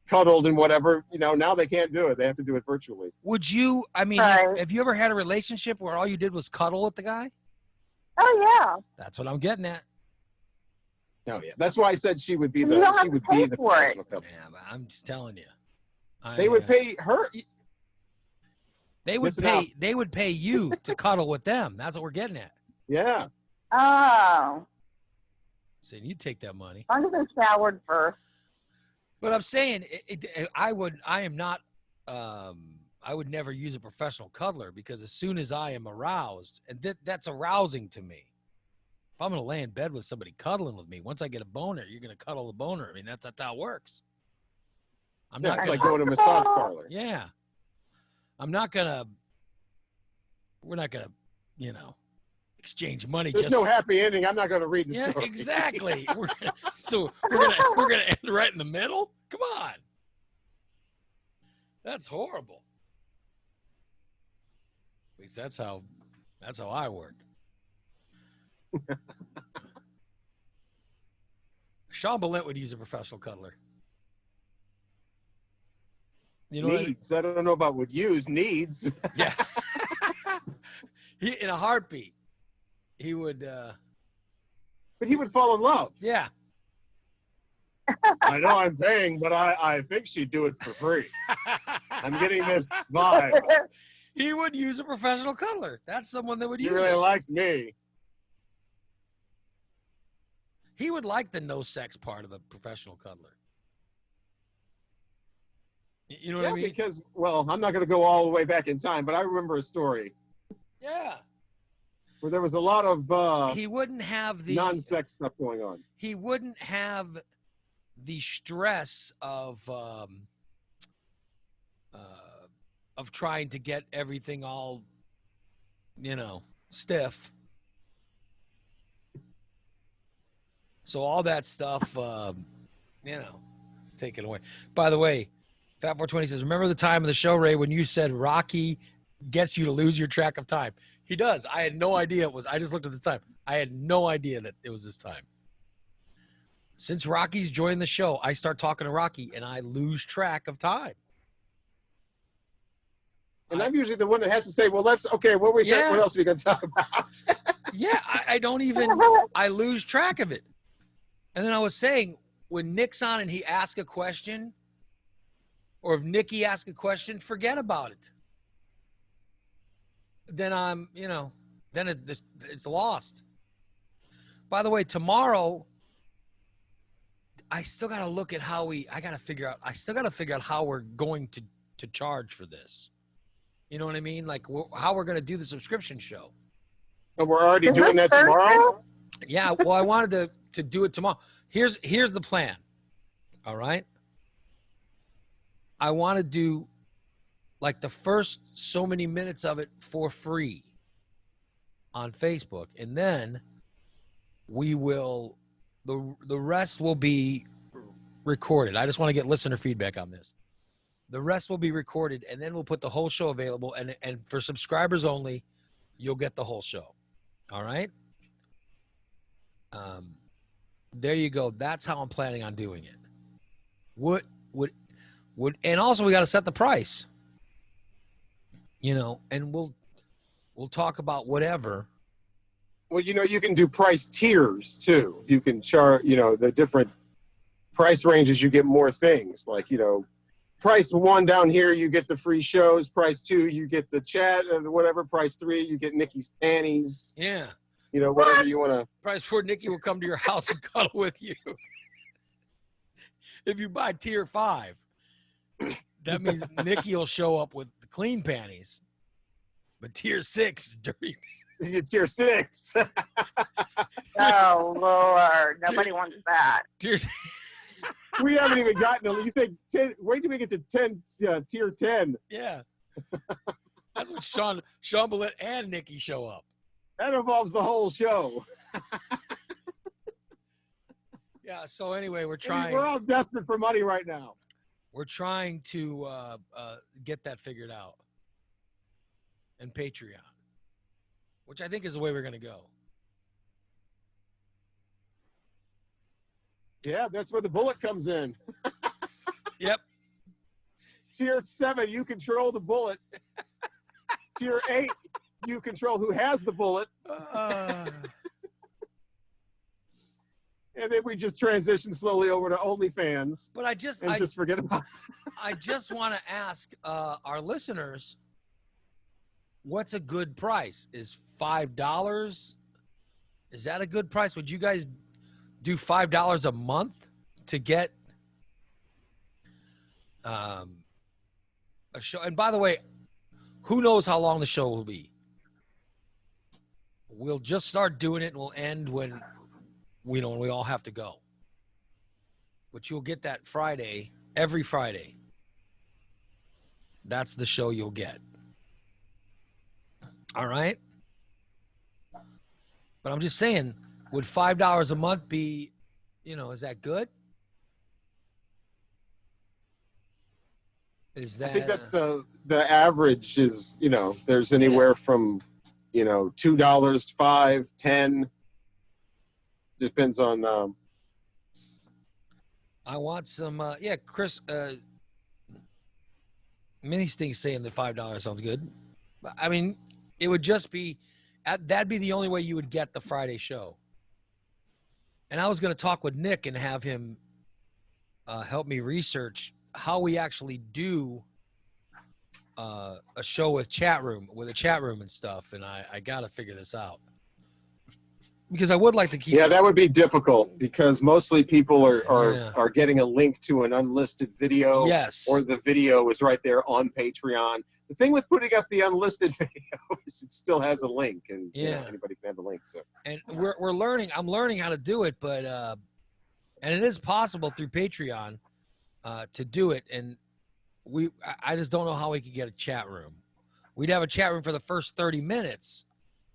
cuddled and whatever, now they can't do it. They have to do it virtually. Would you? I mean, Right. have you ever had a relationship where all you did was cuddle with the guy? Oh, yeah. That's what I'm getting at. Oh yeah, that's why I said she would be You don't have she to would pay be the for it. professional couple. Yeah, but I'm just telling you. They would pay her. They would Listen pay. out. They would pay you to cuddle with them. That's what we're getting at. Yeah. Oh. Saying you take that money. As long as I showered first. But I'm saying, I am not. I would never use a professional cuddler because as soon as I am aroused, and that's arousing to me. If I'm going to lay in bed with somebody cuddling with me, once I get a boner, you're going to cuddle the boner. I mean, that's how it works. I'm Yeah, not it's gonna, like going to a massage parlor. yeah. I'm not going to, we're not going to, you know, exchange money. There's no happy ending. I'm not going to read the Yeah, story. exactly. We're gonna end right in the middle. Come on, that's horrible. At least that's how I work. Sean Billett would use a professional cuddler. You know, Needs. I don't know about would use. Needs. yeah. He in a heartbeat. He would. But he would fall in love. Yeah. I know I'm paying, but I think she'd do it for free. I'm getting this vibe. He would use a professional cuddler. That's someone that would He use really it. likes me. He would like the no sex part of the professional cuddler. You know what Yeah, I mean? because, well, I'm not going to go all the way back in time, but I remember a story Yeah. where there was a lot of He wouldn't have the non-sex stuff going on. he wouldn't have the stress of trying to get everything all, you know, stiff. So all that stuff, you know, taken away. By the way, Fat 420 says, remember the time of the show, Ray, when you said Rocky gets you to lose your track of time? He does. I had no idea it was. I just looked at the time. I had no idea that it was this time. Since Rocky's joined the show, I start talking to Rocky and I lose track of time. And I'm usually the one that has to say, well, let's, okay, what else are we going to talk about? Yeah, I don't even, I lose track of it. And then I was saying, when Nick's on and he asks a question, or if Nikki asks a question, forget about it. Then I'm, you know, then it's lost. By the way, tomorrow, I still got to look at how I still got to figure out how we're going to charge for this. You know what I mean? Like how we're going to do the subscription show. And we're already doing that tomorrow? Yeah, well, I wanted to do it tomorrow. Here's the plan. All right. I want to do like the first so many minutes of it for free on Facebook. And then we will, the rest will be recorded. I just want to get listener feedback on this. The rest will be recorded, and then we'll put the whole show available. And for subscribers only, you'll get the whole show. All right? There you go. That's how I'm planning on doing it. And also we got to set the price. You know, and we'll talk about whatever. Well, you know, you can do price tiers too. You can charge, you know, the different price ranges, you get more things. Like, you know, price 1 down here, you get the free shows. Price 2, you get the chat, whatever. Price 3, you get Nikki's panties. Yeah. You know, whatever you want to. Price 4, Nikki will come to your house and cuddle with you. If you buy tier 5, that means Nikki will show up with the clean panties. But tier 6, dirty. Tier 6. Oh, Lord. Nobody wants that. Tier We haven't even gotten to, you think, 10, wait till we get to 10, tier 10. Yeah. That's when Sean Billett and Nikki show up. That involves the whole show. Yeah, so anyway, we're I mean, trying. we're all desperate for money right now. We're trying to get that figured out. And Patreon, which I think is the way we're going to go. Yeah, that's where the bullet comes in. Yep. Tier 7, you control the bullet. Tier 8, you control who has the bullet. And then we just transition slowly over to OnlyFans. But I just forget about it. I just want to ask our listeners, what's a good price? Is $5? Is that a good price? Would you guys do $5 a month to get a show? And by the way, who knows how long the show will be. We'll just start doing it and we'll end when we all have to go. But you'll get that Friday, every Friday. That's the show you'll get. All right? But I'm just saying, would $5 a month be, is that good? Is that? I think that's the average is, there's anywhere from, $2, $5, $10. Depends on. I want some. Chris. Many things saying that $5 sounds good. I mean, it would just be. That'd be the only way you would get the Friday show. And I was going to talk with Nick and have him help me research how we actually do a show with a chat room and stuff. And I got to figure this out. Because I would like to keep. Yeah, that would be difficult because mostly people are getting a link to an unlisted video. Yes. Or the video is right there on Patreon. The thing with putting up the unlisted video is it still has a link, and anybody can have a link. So. And we're learning. I'm learning how to do it, but and it is possible through Patreon to do it. And I just don't know how we could get a chat room. We'd have a chat room for the first 30 minutes.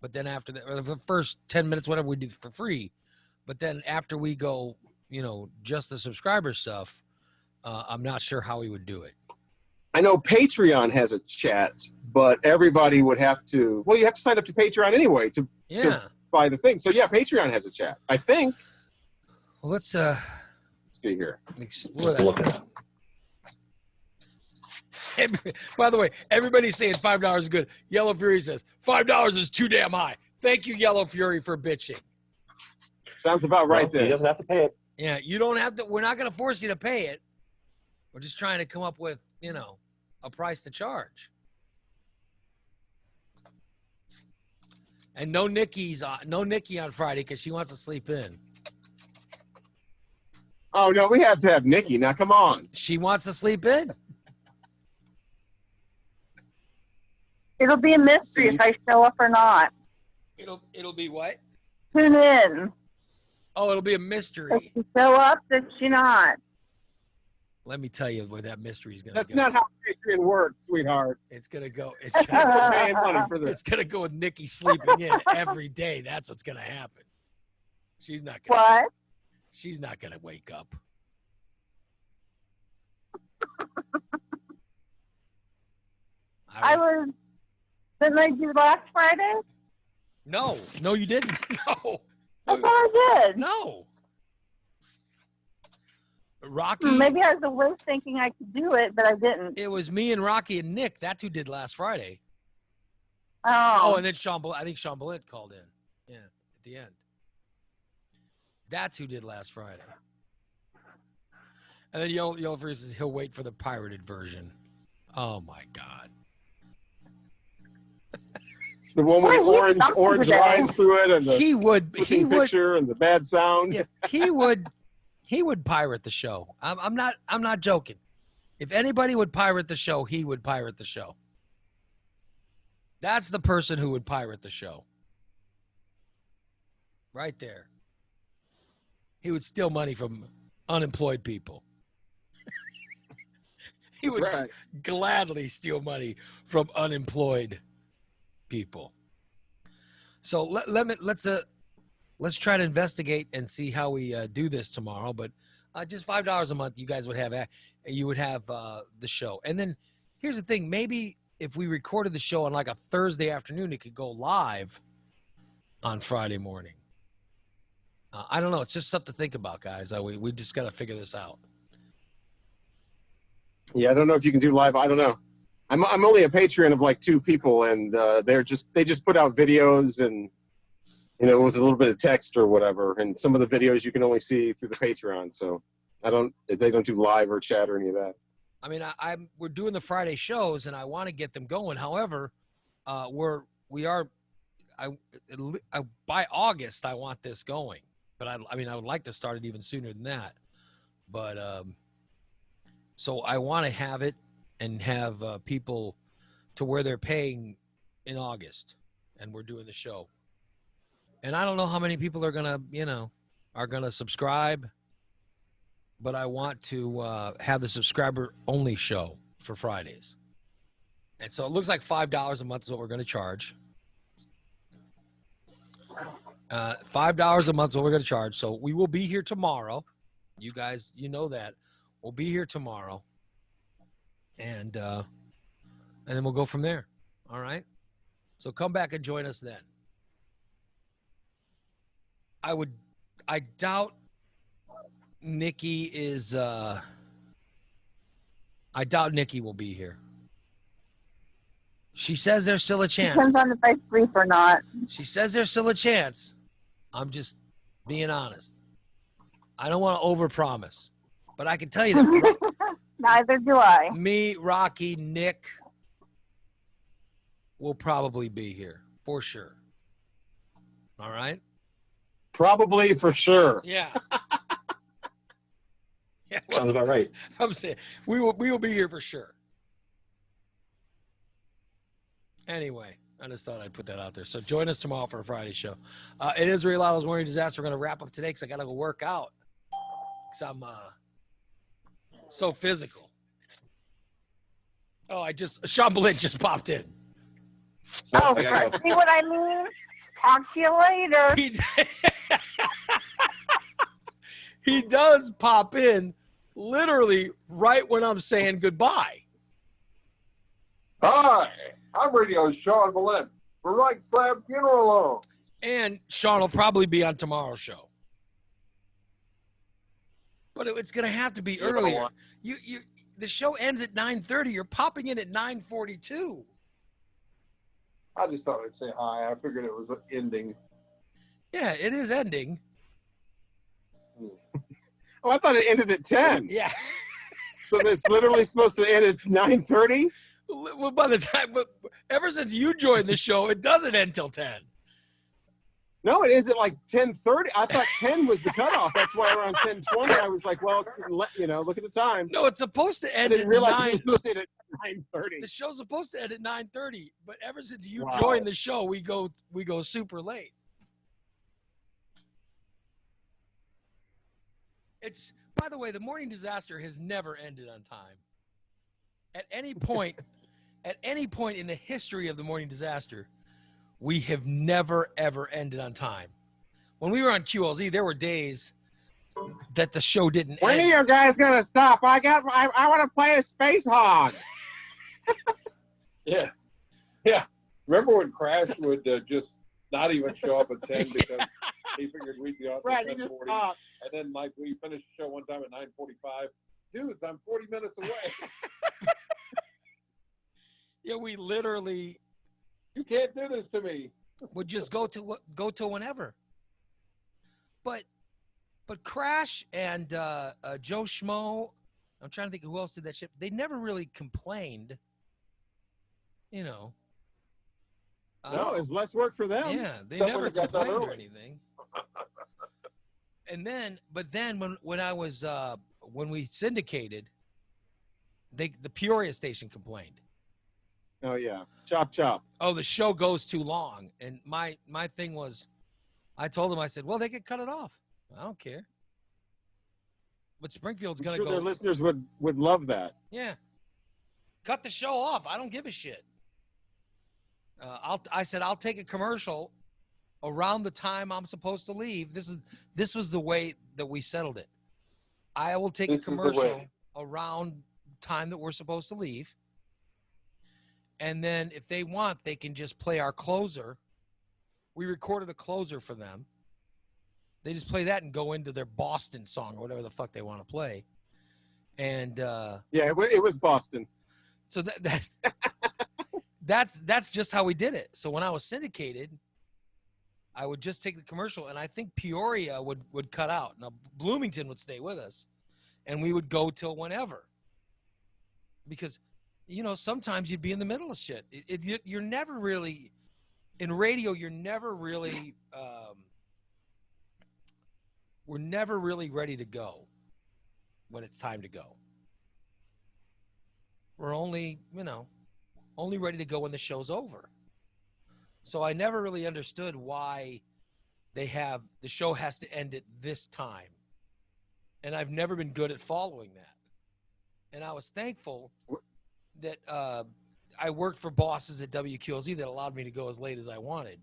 But then after that, or the first 10 minutes, whatever we do for free. But then after we go, just the subscriber stuff, I'm not sure how we would do it. I know Patreon has a chat, but everybody would have to, you have to sign up to Patreon anyway to buy the thing. So yeah, Patreon has a chat, I think. Well, let's see here. Explore that. By the way, everybody's saying $5 is good. Yellow Fury says $5 is too damn high. Thank you, Yellow Fury, for bitching. Sounds about right there. He doesn't have to pay it. Yeah, you don't have to. We're not going to force you to pay it. We're just trying to come up with, a price to charge. And no Nikki on Friday because she wants to sleep in. Oh no, we have to have Nikki. Now come on. She wants to sleep in. It'll be a mystery if I show up or not. It'll be what? Tune in. Oh, it'll be a mystery. Does she show up? Does she not? Let me tell you where that mystery is going to go. That's not how Patreon works, sweetheart. It's going to go. It's going to go with Nikki sleeping in every day. That's what's going to happen. She's not going. What? She's not going to wake up. Didn't I do last Friday? No, you didn't. No. I thought I did. No. Rocky. Maybe I was awake thinking I could do it, but I didn't. It was me and Rocky and Nick. That's who did last Friday. Oh. And then I think Sean Bullitt called in. Yeah, at the end. That's who did last Friday. And then Yellow Fury says he'll wait for the pirated version. Oh my God. The one with orange lines through it, and the picture and the bad sound. Yeah, he would pirate the show. I'm not joking. If anybody would pirate the show, he would pirate the show. That's the person who would pirate the show. Right there. He would steal money from unemployed people. He would gladly steal money from unemployed people. So let's try to investigate and see how we do this tomorrow. But just $5 a month, you guys would have the show. And then here's the thing: maybe if we recorded the show on like a Thursday afternoon, it could go live on Friday morning. I don't know. It's just something to think about, guys. We just got to figure this out. Yeah, I don't know if you can do live. I don't know. I'm only a Patreon of like 2 people, and they just put out videos and with a little bit of text or whatever. And some of the videos you can only see through the Patreon. So they don't do live or chat or any of that. I mean, we're doing the Friday shows, and I want to get them going. However, by August I want this going. But I would like to start it even sooner than that. But so I want to have it and have people to where they're paying in August, and we're doing the show. And I don't know how many people are gonna, subscribe, but I want to have the subscriber only show for Fridays. And so it looks like $5 a month is what we're going to charge. $5 a month is what we're going to charge. So we will be here tomorrow. You guys, you know that. We'll be here tomorrow. And then we'll go from there. All right? So come back and join us then. I doubt Nikki is I doubt Nikki will be here. She says there's still a chance. Depends on if I sleep or not. She says there's still a chance. I'm just being honest. I don't want to overpromise, but I can tell you that Neither do I. me, Rocky, Nick will probably be here for sure. All right? Probably for sure. Yeah. Yeah, Sounds about right. I'm saying we will be here for sure. Anyway, I just thought I'd put that out there. So join us tomorrow for a Friday show. It is Ray Lotto's Morning Disaster. We're going to wrap up today because I got to go work out because I'm so physical. Oh, Sean Blit just popped in. Oh, I gotta go. see what I mean? Talk to you later. He does pop in literally right when I'm saying goodbye. Hi, I'm Radio Sean Blit for Right Slab Funeral Home. And Sean will probably be on tomorrow's show. But it's going to have to be You know earlier. what? The show ends at 9:30. You're popping in at 9:42. I just thought I'd say hi. I figured it was ending. Yeah, it is ending. Oh, I thought it ended at 10. Yeah. So it's literally supposed to end at 9:30? Well, by the time, but ever since you joined the show, it doesn't end till 10. No, it ends at like 10:30. I thought 10 was the cutoff. That's why around 10:20 I was like, well, look at the time. No, it's supposed to I end didn't at realize 9. it was supposed to end at 9:30. The show's supposed to end at 9:30, but ever since you Wow. joined the show, we go super late. It's, by the way, the Morning Disaster has never ended on time. At any point in the history of the Morning Disaster, we have never ever ended on time. When we were on QLZ, there were days that the show didn't When are end. you guys gonna stop? I want to play a Space Hog. Yeah. Yeah. Remember when Crash would just not even show up at 10 because he figured we'd be on Right, at he just 10:40. stopped. And then, like, we finished the show one time at 9:45. Dude, I'm 40 minutes away. Yeah, we literally You can't do this to me. would just go to whenever. But Crash and Joe Schmo, I'm trying to think of who else did that shit. They never really complained, you know. No, it's less work for them. Yeah, they Except never when it got done complained or early. anything. But then when I was when we syndicated, the Peoria station complained. Oh yeah, chop chop. Oh, the show goes too long. And my thing was, I told them, I said, well, they could cut it off. I don't care. But Springfield's I'm going sure to their go, listeners would love that. yeah, cut the show off. I don't give a shit. I said, I'll take a commercial around the time I'm supposed to leave. This was the way that we settled it. I will take a This is the commercial way. around time that we're supposed to leave. And then if they want, they can just play our closer. We recorded a closer for them. They just play that and go into their Boston song or whatever the fuck they want to play. And Yeah, it was Boston. so that's just how we did it. So when I was syndicated, I would just take the commercial, and I think Peoria would cut out. Now Bloomington would stay with us, and we would go till whenever. Because, you know, sometimes you'd be in the middle of shit. You're never really in radio. You're never really. We're never really ready to go when it's time to go. We're only only ready to go when the show's over. So I never really understood why the show has to end at this time. And I've never been good at following that. And I was thankful that I worked for bosses at WQLZ that allowed me to go as late as I wanted.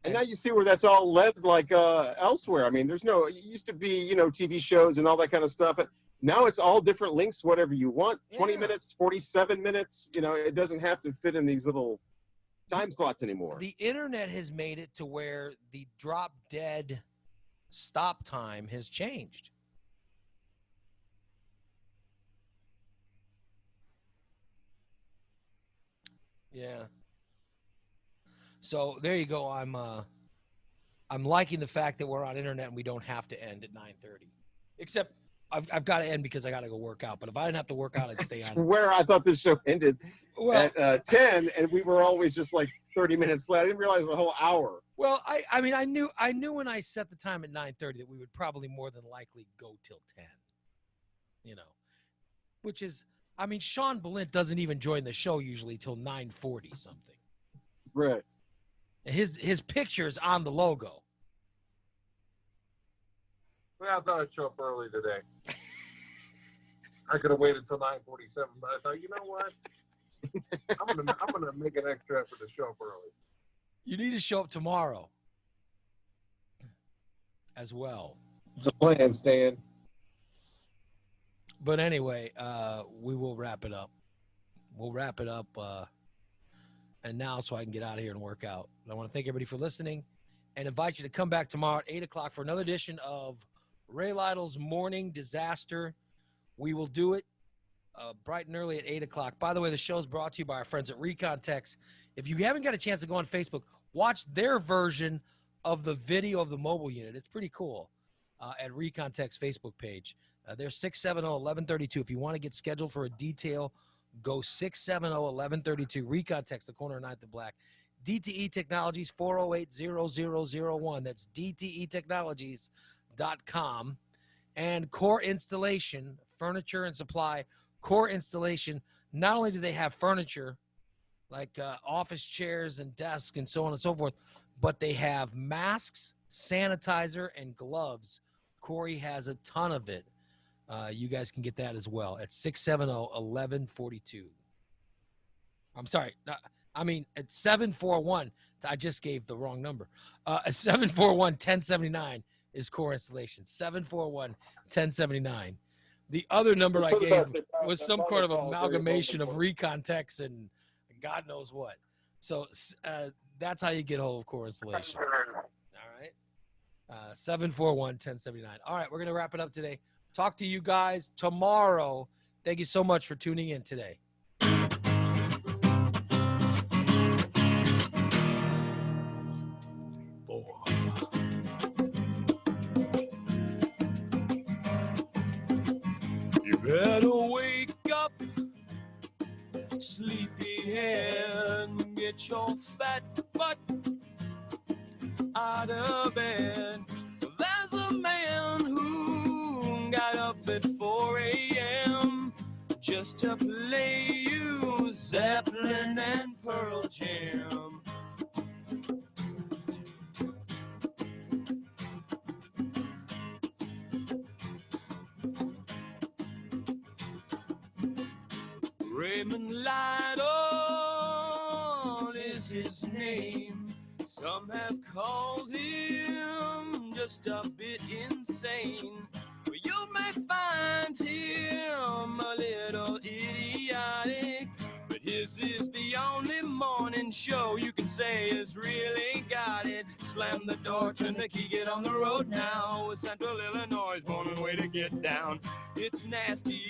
And now you see where that's all led, like elsewhere. I mean, it used to be, TV shows and all that kind of stuff. But now it's all different lengths, whatever you want. 20 minutes, 47 minutes. It doesn't have to fit in these little time slots anymore. The internet has made it to where the drop dead stop time has changed. Yeah. So there you go. I'm liking the fact that we're on internet and we don't have to end at 9:30. Except I've got to end because I got to go work out. But if I didn't have to work out, I'd stay on. Where I thought this show ended at 10, and we were always just like 30 minutes late. I didn't realize the whole hour. Well, I mean, I knew when I set the time at 9:30 that we would probably more than likely go till 10. Which is, I mean, Sean Balint doesn't even join the show usually till 9:40 something. Right. His picture is on the logo. Well, I thought I'd show up early today. I could have waited till 9:47, but I thought, you know what? I'm gonna make an extra effort to show up early. You need to show up tomorrow as well. It's a plan, Stan. But anyway, we will wrap it up. We'll wrap it up. And now so I can get out of here and work out. And I want to thank everybody for listening and invite you to come back tomorrow at 8 o'clock for another edition of Ray Lytle's Morning Disaster. We will do it bright and early at 8 o'clock. By the way, the show is brought to you by our friends at Recon Tex. If you haven't got a chance to go on Facebook, watch their version of the video of the mobile unit. It's pretty cool at Recon Tex Facebook page. They're 670-1132. If you want to get scheduled for a detail, go 670-1132. Recon Tex, the corner of 9th and Black. DTE Technologies, 408-0001. That's DTEtechnologies.com. And Core Installation, furniture and supply. Core Installation, not only do they have furniture, like office chairs and desks and so on and so forth, but they have masks, sanitizer, and gloves. Corey has a ton of it. You guys can get that as well at 670-1142. I'm sorry. At 741. I just gave the wrong number. 741-1079 is Core Installation. 741-1079. The other number I gave was some kind of amalgamation of Recon Tex and God knows what. So that's how you get a hold of Core Installation. All right. 741-1079. All right, we're going to wrap it up today. Talk to you guys tomorrow. Thank you so much for tuning in today. You better wake up, sleepyhead, get your fat butt out of bed. There's a man who got up at 4 a.m. just to play you Zeppelin and Pearl Jam. Raymond Lytle is his name. Some have called him just a bit insane. But you may find him a little idiotic. But his is the only morning show you can say has really got it. Slam the door, turn the key, get on the road now. With Central Illinois' morning way to get down. It's nasty,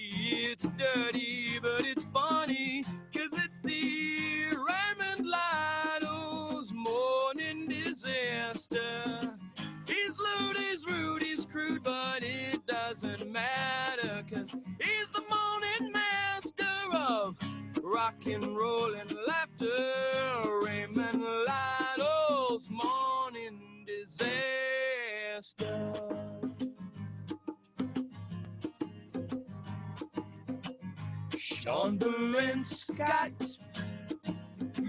it's dirty, but it's funny, 'cause it's the Raymond Lytle's Morning Disaster. He's lewd, he's rude, he's crude, but it doesn't matter, 'cause he's the morning master of rock and roll and laughter. Raymond Lytle's Morning Disaster. Shonda and Scott,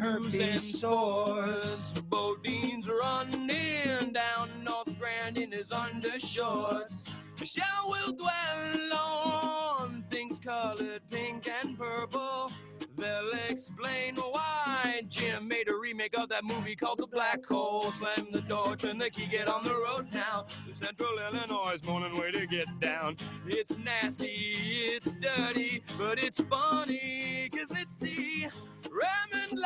herbs and swords. Bodine's running down North Grand in his undershorts. Michelle will dwell on things colored pink and purple. They'll explain why Jim made a remake of that movie called The Black Hole. Slam the door, turn the key, get on the road now. The Central Illinois morning way to get down. It's nasty, it's dirty, but it's funny, 'cause it's the Raymond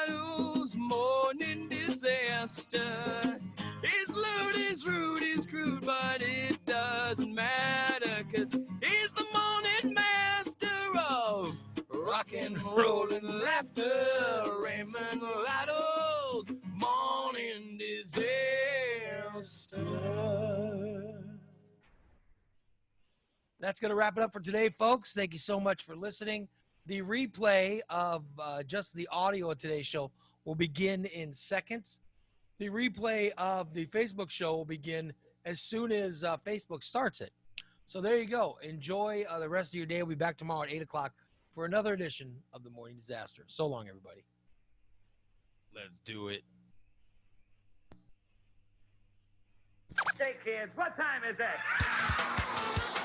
Lytle's morning disaster. He's lewd, he's rude, he's crude, but it doesn't matter, 'cause he's the morning master of rock and roll and laughter. Raymond Lytle's morning disaster. That's going to wrap it up for today, folks. Thank you so much for listening. The replay of just the audio of today's show will begin in seconds. The replay of the Facebook show will begin as soon as Facebook starts it. So there you go. Enjoy the rest of your day. We'll be back tomorrow at 8 o'clock for another edition of The Morning Disaster. So long, everybody. Let's do it. Hey, kids, what time is it?